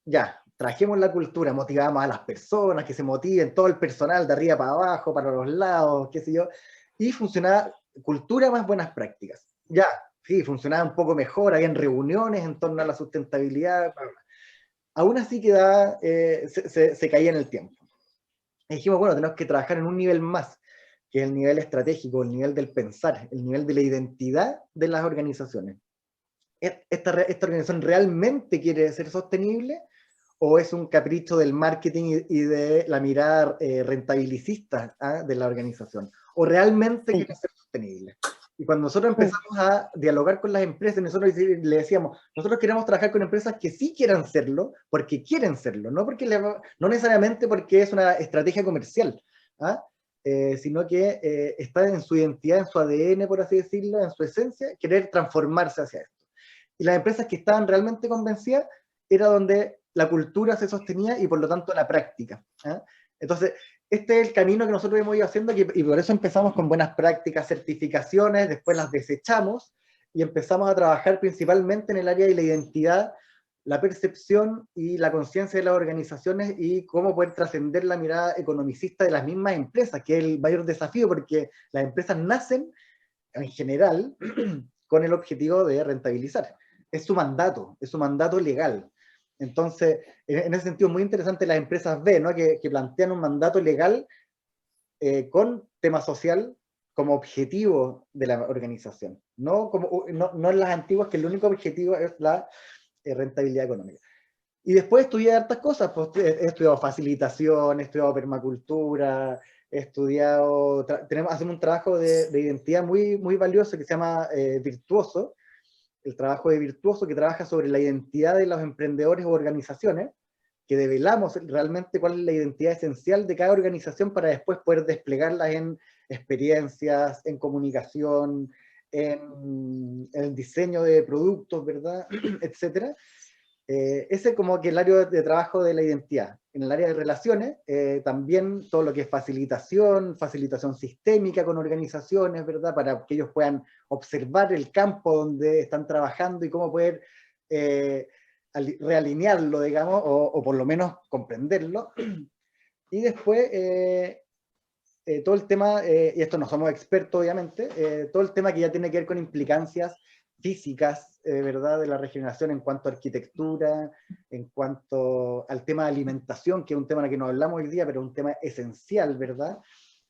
Ya, trajimos la cultura, motivamos a las personas, que se motiven, todo el personal de arriba para abajo, para los lados, qué sé yo, y funcionaba cultura más buenas prácticas. Ya, sí, funcionaba un poco mejor, habían reuniones en torno a la sustentabilidad, bla, bla. Aún así quedaba, se caía en el tiempo. Y dijimos, bueno, tenemos que trabajar en un nivel más, que es el nivel estratégico, el nivel del pensar, el nivel de la identidad de las organizaciones. ¿Esta organización realmente quiere ser sostenible o es un capricho del marketing y de la mirada rentabilicista de la organización? ¿O realmente quiere ser sostenible? Y cuando nosotros empezamos a dialogar con las empresas, nosotros le decíamos, nosotros queremos trabajar con empresas que sí quieran serlo, porque quieren serlo, no necesariamente porque es una estrategia comercial, sino que está en su identidad, en su ADN, por así decirlo, en su esencia, querer transformarse hacia esto. Y las empresas que estaban realmente convencidas era donde la cultura se sostenía y por lo tanto la práctica. Entonces, este es el camino que nosotros hemos ido haciendo y por eso empezamos con buenas prácticas, certificaciones, después las desechamos y empezamos a trabajar principalmente en el área de la identidad, la percepción y la conciencia de las organizaciones y cómo poder trascender la mirada economicista de las mismas empresas, que es el mayor desafío porque las empresas nacen en general con el objetivo de rentabilizar. Es su mandato legal. Entonces, en ese sentido, muy interesante las empresas B, ¿no? que plantean un mandato legal con tema social como objetivo de la organización. No en las antiguas, que el único objetivo es la rentabilidad económica. Y después estudié hartas cosas, pues, he estudiado facilitación, he estudiado permacultura, hacemos un trabajo de identidad muy, muy valioso que se llama Virtuoso, el trabajo de Virtuoso, que trabaja sobre la identidad de los emprendedores o organizaciones, que develamos realmente cuál es la identidad esencial de cada organización para después poder desplegarlas en experiencias, en comunicación, en el diseño de productos, ¿verdad? Etcétera. Ese es como que el área de trabajo de la identidad. En el área de relaciones, también todo lo que es facilitación sistémica con organizaciones, ¿verdad? Para que ellos puedan observar el campo donde están trabajando y cómo poder realinearlo, digamos, o por lo menos comprenderlo. Y después, todo el tema, y esto no somos expertos obviamente, todo el tema que ya tiene que ver con implicancias físicas, ¿verdad? De la regeneración en cuanto a arquitectura, en cuanto al tema de alimentación, que es un tema en el que no hablamos hoy día, pero es un tema esencial, ¿verdad?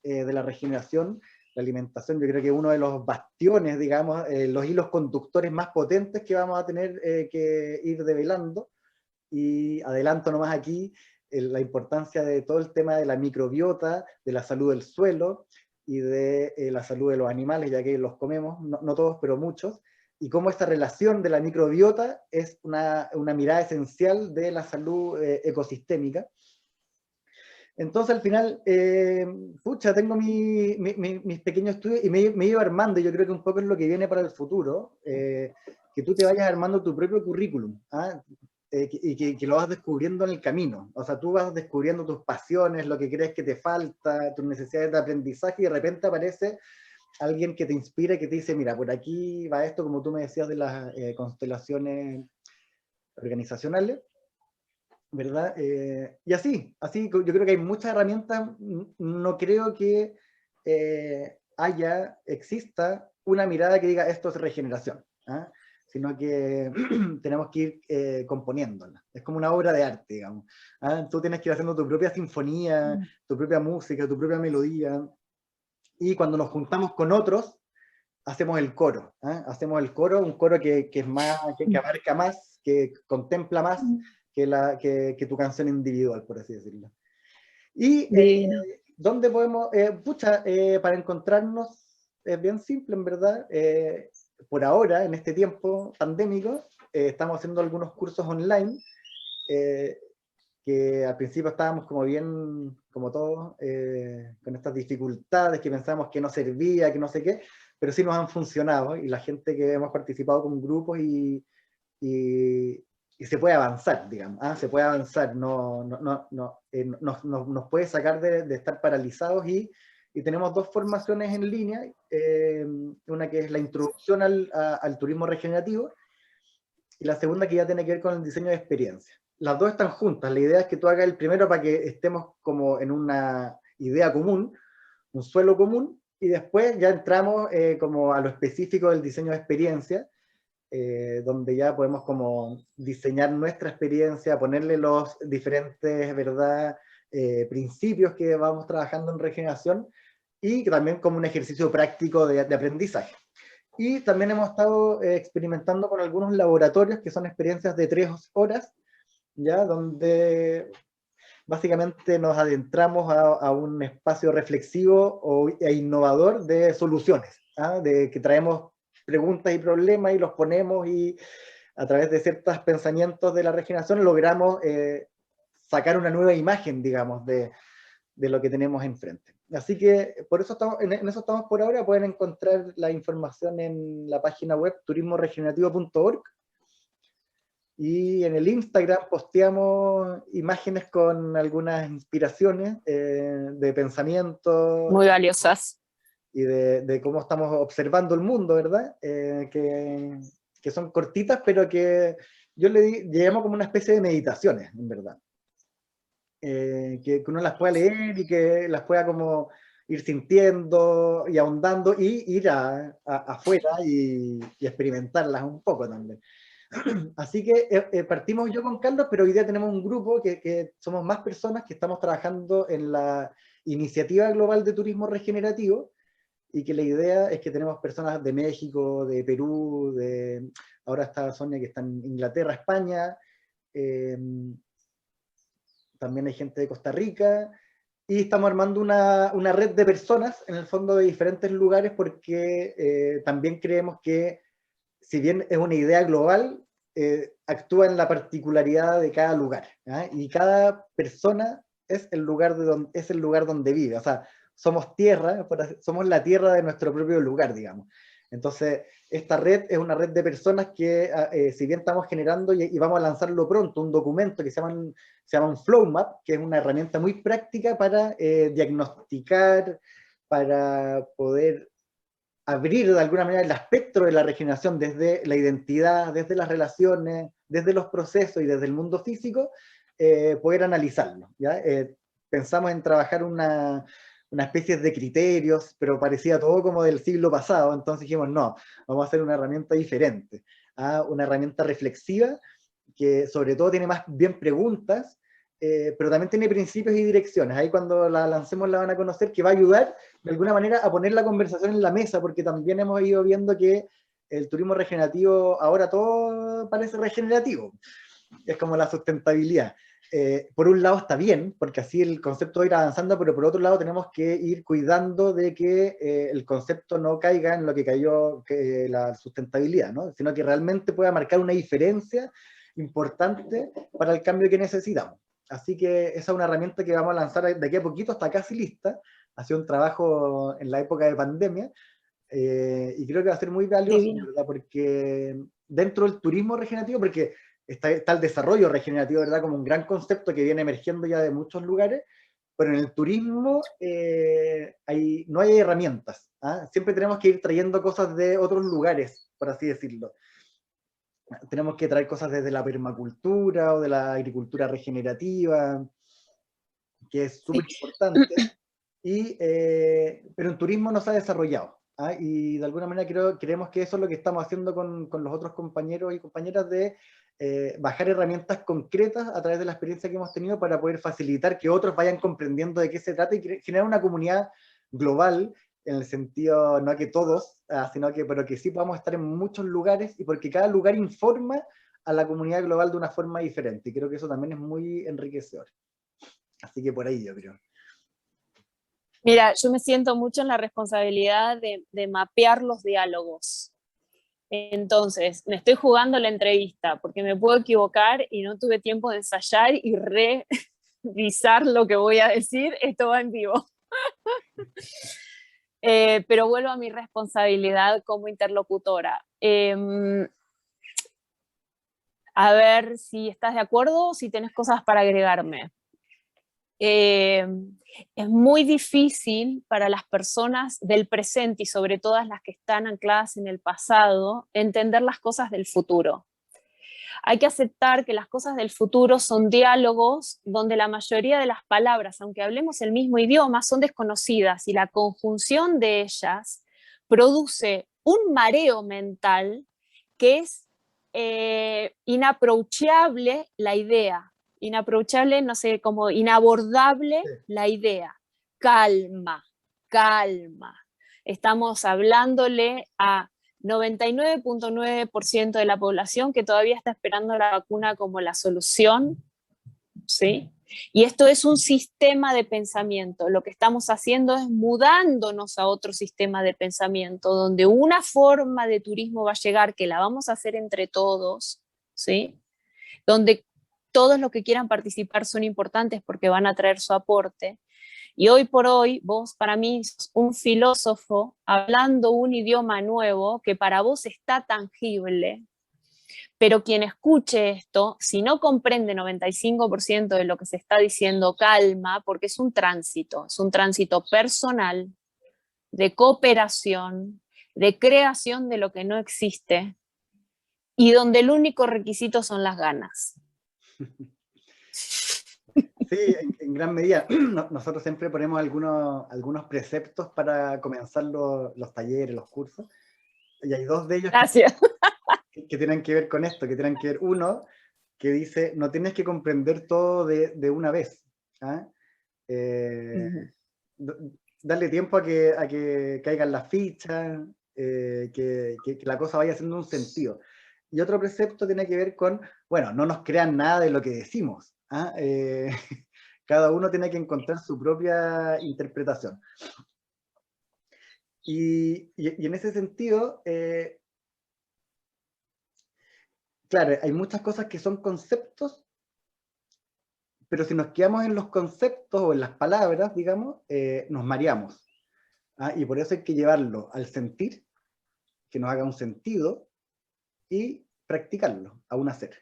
De la regeneración. La alimentación yo creo que es uno de los bastiones, digamos, los hilos conductores más potentes que vamos a tener que ir develando. Y adelanto nomás aquí la importancia de todo el tema de la microbiota, de la salud del suelo y de la salud de los animales, ya que los comemos, no todos, pero muchos, y cómo esta relación de la microbiota es una mirada esencial de la salud ecosistémica. Entonces al final, pucha, tengo mis pequeños estudios y me iba armando, y yo creo que un poco es lo que viene para el futuro, que tú te vayas armando tu propio currículum, y que lo vas descubriendo en el camino. O sea, tú vas descubriendo tus pasiones, lo que crees que te falta, tus necesidades de aprendizaje, y de repente aparece alguien que te inspira, que te dice, mira, por aquí va esto, como tú me decías de las constelaciones organizacionales, ¿verdad? Y así, yo creo que hay muchas herramientas, no creo que exista una mirada que diga esto es regeneración, sino que tenemos que ir componiéndola. Es como una obra de arte, digamos. Tú tienes que ir haciendo tu propia sinfonía, tu propia música, tu propia melodía, y cuando nos juntamos con otros, hacemos el coro. Hacemos el coro, un coro que es más, que abarca más, que contempla más que tu canción individual, por así decirlo. Y ¿dónde podemos? Para encontrarnos es bien simple, en verdad. Por ahora, en este tiempo pandémico, estamos haciendo algunos cursos online, que al principio estábamos como bien, como todos, con estas dificultades, que pensábamos que no servía, que no sé qué, pero sí nos han funcionado, y la gente que hemos participado con grupos y se puede avanzar, digamos, se puede avanzar, nos puede sacar de estar paralizados, y tenemos dos formaciones en línea, una que es la introducción al turismo regenerativo, y la segunda que ya tiene que ver con el diseño de experiencia. Las dos están juntas, la idea es que tú hagas el primero para que estemos como en una idea común, un suelo común, y después ya entramos como a lo específico del diseño de experiencia, donde ya podemos como diseñar nuestra experiencia, ponerle los diferentes, ¿verdad?, principios que vamos trabajando en regeneración, y también como un ejercicio práctico de aprendizaje. Y también hemos estado experimentando con algunos laboratorios que son experiencias de 3 horas, ¿ya?, donde básicamente nos adentramos a un espacio reflexivo e innovador de soluciones, de que traemos preguntas y problemas y los ponemos, y a través de ciertos pensamientos de la regeneración logramos sacar una nueva imagen, digamos, de lo que tenemos enfrente. Así que por eso en eso estamos por ahora. Pueden encontrar la información en la página web turismoregenerativo.org, y en el Instagram posteamos imágenes con algunas inspiraciones de pensamiento Muy valiosas. y de cómo estamos observando el mundo, ¿verdad? Que son cortitas, pero que yo le llamo como una especie de meditaciones, en verdad. Que uno las pueda leer y que las pueda como ir sintiendo y ahondando, y ir afuera y experimentarlas un poco también. Así que partimos yo con Carlos, pero hoy día tenemos un grupo que somos más personas que estamos trabajando en la iniciativa global de turismo regenerativo, y que la idea es que tenemos personas de México, de Perú, ahora está Sonia que está en Inglaterra, España, también hay gente de Costa Rica, y estamos armando una red de personas, en el fondo, de diferentes lugares, porque también creemos que, si bien es una idea global, actúa en la particularidad de cada lugar, y cada persona es el lugar donde vive. O sea, somos tierra, somos la tierra de nuestro propio lugar, digamos. Entonces, esta red es una red de personas que, si bien estamos generando, y vamos a lanzarlo pronto, un documento que se llama un Flow Map, que es una herramienta muy práctica para diagnosticar, para poder abrir de alguna manera el espectro de la regeneración desde la identidad, desde las relaciones, desde los procesos y desde el mundo físico, poder analizarlo, ¿ya? Pensamos en trabajar una especie de criterios, pero parecía todo como del siglo pasado, entonces dijimos, no, vamos a hacer una herramienta diferente, una herramienta reflexiva, que sobre todo tiene más bien preguntas, pero también tiene principios y direcciones. Ahí cuando la lancemos la van a conocer, que va a ayudar de alguna manera a poner la conversación en la mesa, porque también hemos ido viendo que el turismo regenerativo, ahora todo parece regenerativo, es como la sustentabilidad. Por un lado está bien, porque así el concepto va a ir avanzando, pero por otro lado tenemos que ir cuidando de que el concepto no caiga en lo que cayó la sustentabilidad, ¿no? Sino que realmente pueda marcar una diferencia importante para el cambio que necesitamos. Así que esa es una herramienta que vamos a lanzar de aquí a poquito, está casi lista. Ha sido un trabajo en la época de pandemia, y creo que va a ser muy valioso, ¿verdad? Porque dentro del turismo regenerativo, porque está el desarrollo regenerativo, ¿verdad?, como un gran concepto que viene emergiendo ya de muchos lugares, pero en el turismo no hay herramientas. Siempre tenemos que ir trayendo cosas de otros lugares, por así decirlo. Tenemos que traer cosas desde la permacultura o de la agricultura regenerativa, que es súper importante, pero en turismo no se ha desarrollado. Y de alguna manera creemos que eso es lo que estamos haciendo con los otros compañeros y compañeras, de bajar herramientas concretas a través de la experiencia que hemos tenido, para poder facilitar que otros vayan comprendiendo de qué se trata y generar una comunidad global en el sentido, no que todos, sino que, pero que sí podamos estar en muchos lugares, y porque cada lugar informa a la comunidad global de una forma diferente, y creo que eso también es muy enriquecedor. Así que por ahí yo creo. Mira, yo me siento mucho en la responsabilidad de mapear los diálogos. Entonces, me estoy jugando la entrevista porque me puedo equivocar y no tuve tiempo de ensayar y revisar lo que voy a decir. Esto va en vivo. Pero vuelvo a mi responsabilidad como interlocutora. A ver si estás de acuerdo o si tenés cosas para agregarme. Es muy difícil para las personas del presente y sobre todo las que están ancladas en el pasado entender las cosas del futuro. Hay que aceptar que las cosas del futuro son diálogos donde la mayoría de las palabras, aunque hablemos el mismo idioma, son desconocidas y la conjunción de ellas produce un mareo mental que es inapproachable la idea. Inapproachable, no sé, como inabordable la idea. Calma, calma. Estamos hablándole a 99.9% de la población que todavía está esperando la vacuna como la solución, ¿sí? Y esto es un sistema de pensamiento. Lo que estamos haciendo es mudándonos a otro sistema de pensamiento, donde una forma de turismo va a llegar, que la vamos a hacer entre todos, ¿sí? Donde todos los que quieran participar son importantes porque van a traer su aporte. Y hoy por hoy, vos para mí sos un filósofo hablando un idioma nuevo que para vos está tangible, pero quien escuche esto, si no comprende 95% de lo que se está diciendo, calma, porque es un tránsito personal, de cooperación, de creación de lo que no existe, y donde el único requisito son las ganas. Sí, en gran medida. Nosotros siempre ponemos algunos preceptos para comenzar los talleres, los cursos, y hay dos de ellos que tienen que ver con esto, que tienen que ver, uno, que dice, no tienes que comprender todo de una vez. ¿Ah? Darle tiempo a que caigan las fichas, que la cosa vaya haciendo un sentido. Y otro precepto tiene que ver con, bueno, no nos crean nada de lo que decimos. ¿Ah? Cada uno tiene que encontrar su propia interpretación. Y en ese sentido, claro, hay muchas cosas que son conceptos, pero si nos quedamos en los conceptos o en las palabras, digamos, nos mareamos. ¿Ah? Y por eso hay que llevarlo al sentir, que nos haga un sentido, y practicarlo, a un hacer.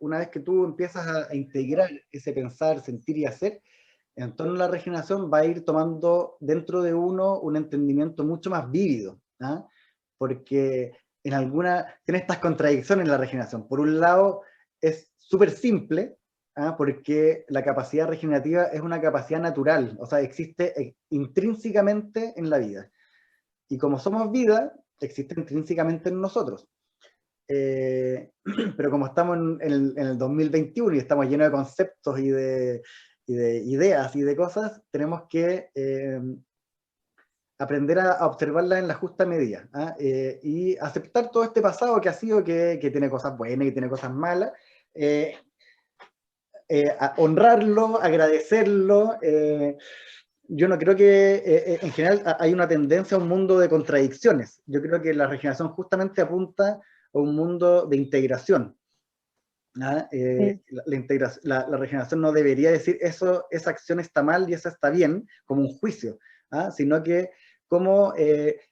Una vez que tú empiezas a integrar ese pensar, sentir y hacer, en torno a la regeneración va a ir tomando dentro de uno un entendimiento mucho más vívido, ¿ah? Porque tiene estas contradicciones en la regeneración. Por un lado, es súper simple, ¿ah? Porque la capacidad regenerativa es una capacidad natural, o sea, existe intrínsecamente en la vida. Y como somos vida, existe intrínsecamente en nosotros. Pero como estamos en el 2021 y estamos llenos de conceptos y de ideas y de cosas, tenemos que aprender a observarlas en la justa medida, ¿ah? Y aceptar todo este pasado que ha sido, que tiene cosas buenas y tiene cosas malas, honrarlo, agradecerlo. Yo no creo que en general hay una tendencia a un mundo de contradicciones. Yo creo que la regeneración justamente apunta a un mundo de integración. ¿Ah? La regeneración no debería decir esa acción está mal y esa está bien, como un juicio, ¿ah? Sino que cómo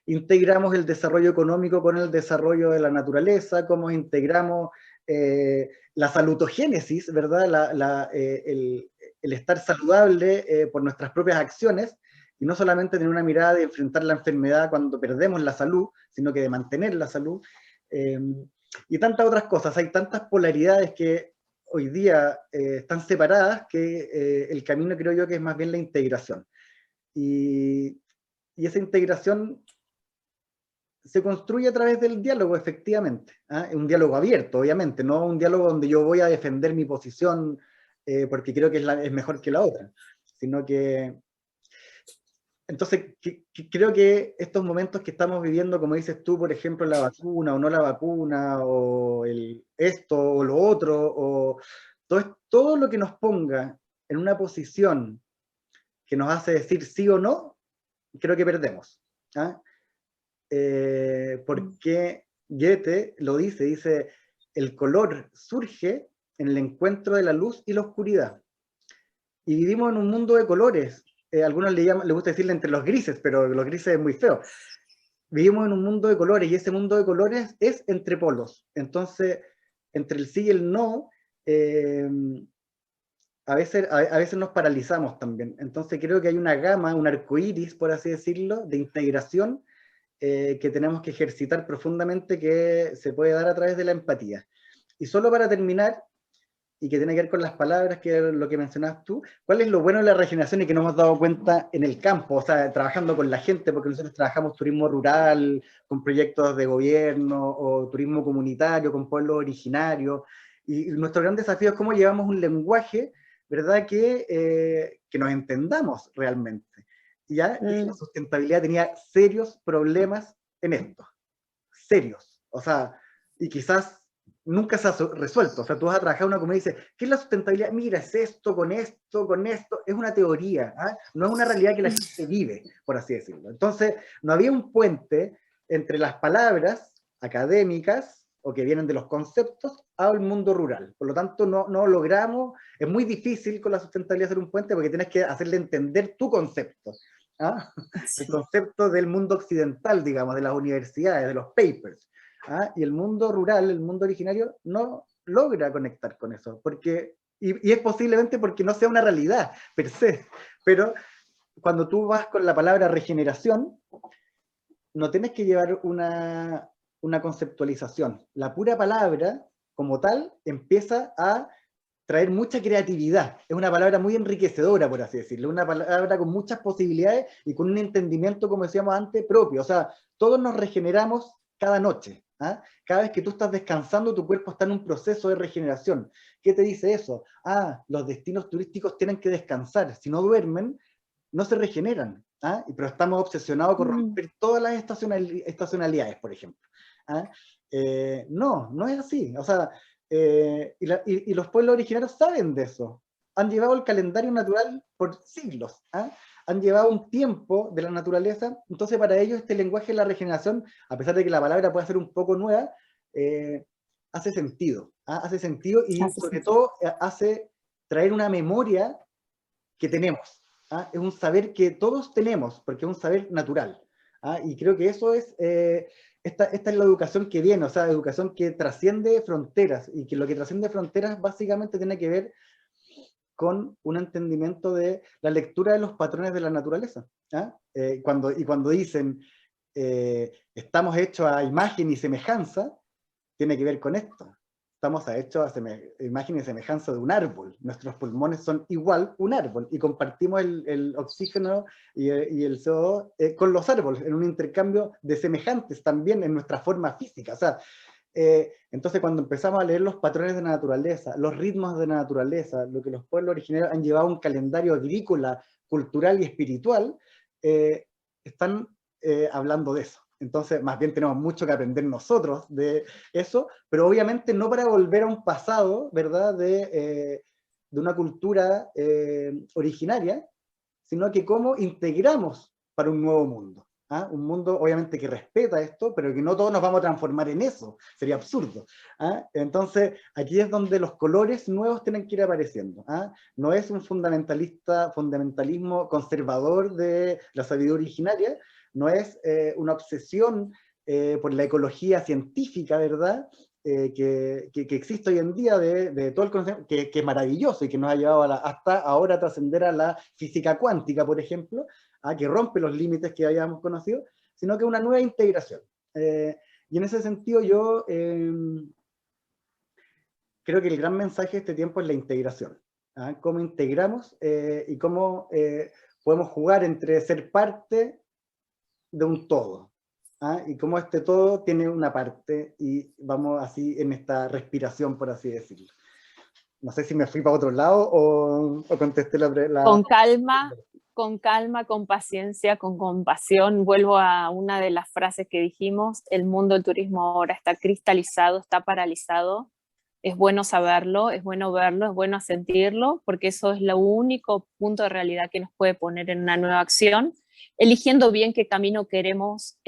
integramos el desarrollo económico con el desarrollo de la naturaleza, cómo integramos la salutogénesis, ¿verdad? El estar saludable por nuestras propias acciones, y no solamente tener una mirada de enfrentar la enfermedad cuando perdemos la salud, sino que de mantener la salud. Y tantas otras cosas. Hay tantas polaridades que hoy día están separadas, que el camino creo yo que es más bien la integración. Y esa integración se construye a través del diálogo, efectivamente. ¿Ah? Un diálogo abierto, obviamente, no un diálogo donde yo voy a defender mi posición porque creo que es mejor que la otra, sino que Entonces, creo que estos momentos que estamos viviendo, como dices tú, por ejemplo, la vacuna o no la vacuna, o esto o lo otro, o todo lo que nos ponga en una posición que nos hace decir sí o no, creo que perdemos. ¿Ah? Porque Goethe lo dice, el color surge en el encuentro de la luz y la oscuridad. Y vivimos en un mundo de colores. Algunos le gusta decirle entre los grises, pero los grises es muy feo. Vivimos en un mundo de colores y ese mundo de colores es entre polos. Entonces, entre el sí y el no, a veces nos paralizamos también. Entonces creo que hay una gama, un arco iris, por así decirlo, de integración que tenemos que ejercitar profundamente, que se puede dar a través de la empatía. Y solo para terminar, y que tiene que ver con las palabras, que es lo que mencionabas tú, ¿cuál es lo bueno de la regeneración y que nos hemos dado cuenta en el campo? O sea, trabajando con la gente, porque nosotros trabajamos turismo rural, con proyectos de gobierno, o turismo comunitario, con pueblos originarios, y nuestro gran desafío es cómo llevamos un lenguaje, ¿verdad?, que nos entendamos realmente. ¿Ya? Y la sustentabilidad tenía serios problemas en esto, serios, o sea, y quizás nunca se ha resuelto. O sea, tú vas a trabajar una comunidad y dices, ¿qué es la sustentabilidad? Mira, es esto, con esto, con esto. Es una teoría, ¿eh? No es una realidad que la gente vive, por así decirlo. Entonces, no había un puente entre las palabras académicas o que vienen de los conceptos al mundo rural. Por lo tanto, no logramos, es muy difícil con la sustentabilidad hacer un puente porque tienes que hacerle entender tu concepto. ¿Ah? Sí. El concepto del mundo occidental, digamos, de las universidades, de los papers. ¿Ah? Y el mundo rural, el mundo originario, no logra conectar con eso, porque, y es posiblemente porque no sea una realidad per se, pero cuando tú vas con la palabra regeneración, no tienes que llevar una conceptualización. La pura palabra, como tal, empieza a traer mucha creatividad. Es una palabra muy enriquecedora, por así decirlo, una palabra con muchas posibilidades y con un entendimiento, como decíamos antes, propio. O sea, todos nos regeneramos cada noche. ¿Ah? Cada vez que tú estás descansando, tu cuerpo está en un proceso de regeneración. ¿Qué te dice eso? Ah, los destinos turísticos tienen que descansar. Si no duermen, no se regeneran. ¿Ah? Pero estamos obsesionados con romper todas las estacionalidades, por ejemplo. ¿Ah? No es así. O sea, y los pueblos originarios saben de eso. Han llevado el calendario natural por siglos. ¿Ah? Han llevado un tiempo de la naturaleza. Entonces, para ellos, este lenguaje de la regeneración, a pesar de que la palabra puede ser un poco nueva, hace sentido. ¿Ah? Hace sentido y, sobre todo, hace traer una memoria que tenemos. ¿Ah? Es un saber que todos tenemos, porque es un saber natural. ¿Ah? Y creo que eso es, esta es la educación que viene, o sea, educación que trasciende fronteras, y que lo que trasciende fronteras básicamente tiene que ver con un entendimiento de la lectura de los patrones de la naturaleza. ¿Ah? Cuando dicen, estamos hechos a imagen y semejanza, tiene que ver con esto. Estamos hechos a imagen y semejanza de un árbol. Nuestros pulmones son igual un árbol y compartimos el oxígeno y el CO2 con los árboles, en un intercambio de semejantes también en nuestra forma física. O sea, entonces cuando empezamos a leer los patrones de la naturaleza, los ritmos de la naturaleza, lo que los pueblos originarios han llevado a un calendario agrícola, cultural y espiritual, están hablando de eso. Entonces, más bien tenemos mucho que aprender nosotros de eso, pero obviamente no para volver a un pasado, ¿verdad?, de una cultura originaria, sino que cómo integramos para un nuevo mundo. ¿Ah? Un mundo, obviamente, que respeta esto, pero que no todos nos vamos a transformar en eso. Sería absurdo. ¿Ah? Entonces, aquí es donde los colores nuevos tienen que ir apareciendo. ¿Ah? No es un fundamentalismo conservador de la sabiduría originaria, no es una obsesión por la ecología científica, ¿verdad?, que existe hoy en día de todo el conocimiento, que es maravilloso y que nos ha llevado hasta ahora a trascender a la física cuántica, por ejemplo, que rompe los límites que habíamos conocido, sino que una nueva integración. Y en ese sentido yo creo que el gran mensaje de este tiempo es la integración. Cómo integramos y cómo podemos jugar entre ser parte de un todo. Y cómo este todo tiene una parte y vamos así en esta respiración, por así decirlo. No sé si me fui para otro lado o contesté Con calma, con calma, con paciencia, con compasión. Vuelvo a una de las frases que dijimos, el mundo del turismo ahora está cristalizado, está paralizado. Es bueno saberlo, es bueno verlo, es bueno sentirlo, porque eso es el único punto de realidad que nos puede poner en una nueva acción, eligiendo bien qué camino queremos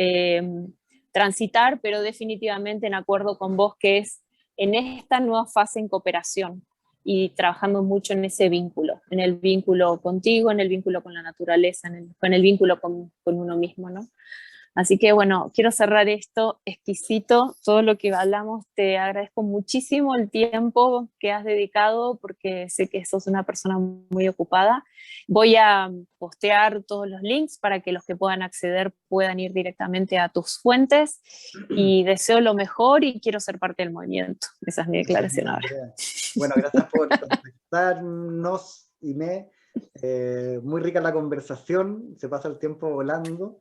transitar, pero definitivamente en acuerdo con vos, que es en esta nueva fase en cooperación y trabajando mucho en ese vínculo, en el vínculo contigo, en el vínculo con la naturaleza, con el vínculo con uno mismo, ¿no? Así que bueno, quiero cerrar esto exquisito, todo lo que hablamos, te agradezco muchísimo el tiempo que has dedicado porque sé que sos una persona muy ocupada. Voy a postear todos los links para que los que puedan acceder puedan ir directamente a tus fuentes y deseo lo mejor y quiero ser parte del movimiento. Esa es mi declaración ahora. Bueno, gracias por contactarnos, Ime. Muy rica la conversación, se pasa el tiempo volando.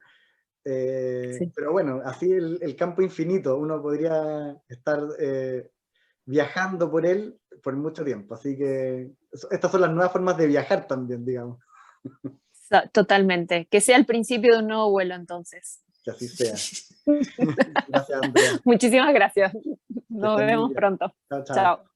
Sí. Pero bueno, así el campo infinito, uno podría estar viajando por él por mucho tiempo, así que estas son las nuevas formas de viajar también, digamos. Totalmente, que sea el principio de un nuevo vuelo entonces. Que así sea. Gracias, Andrea. Muchísimas gracias, nos vemos pronto. Chao, chao. Chao.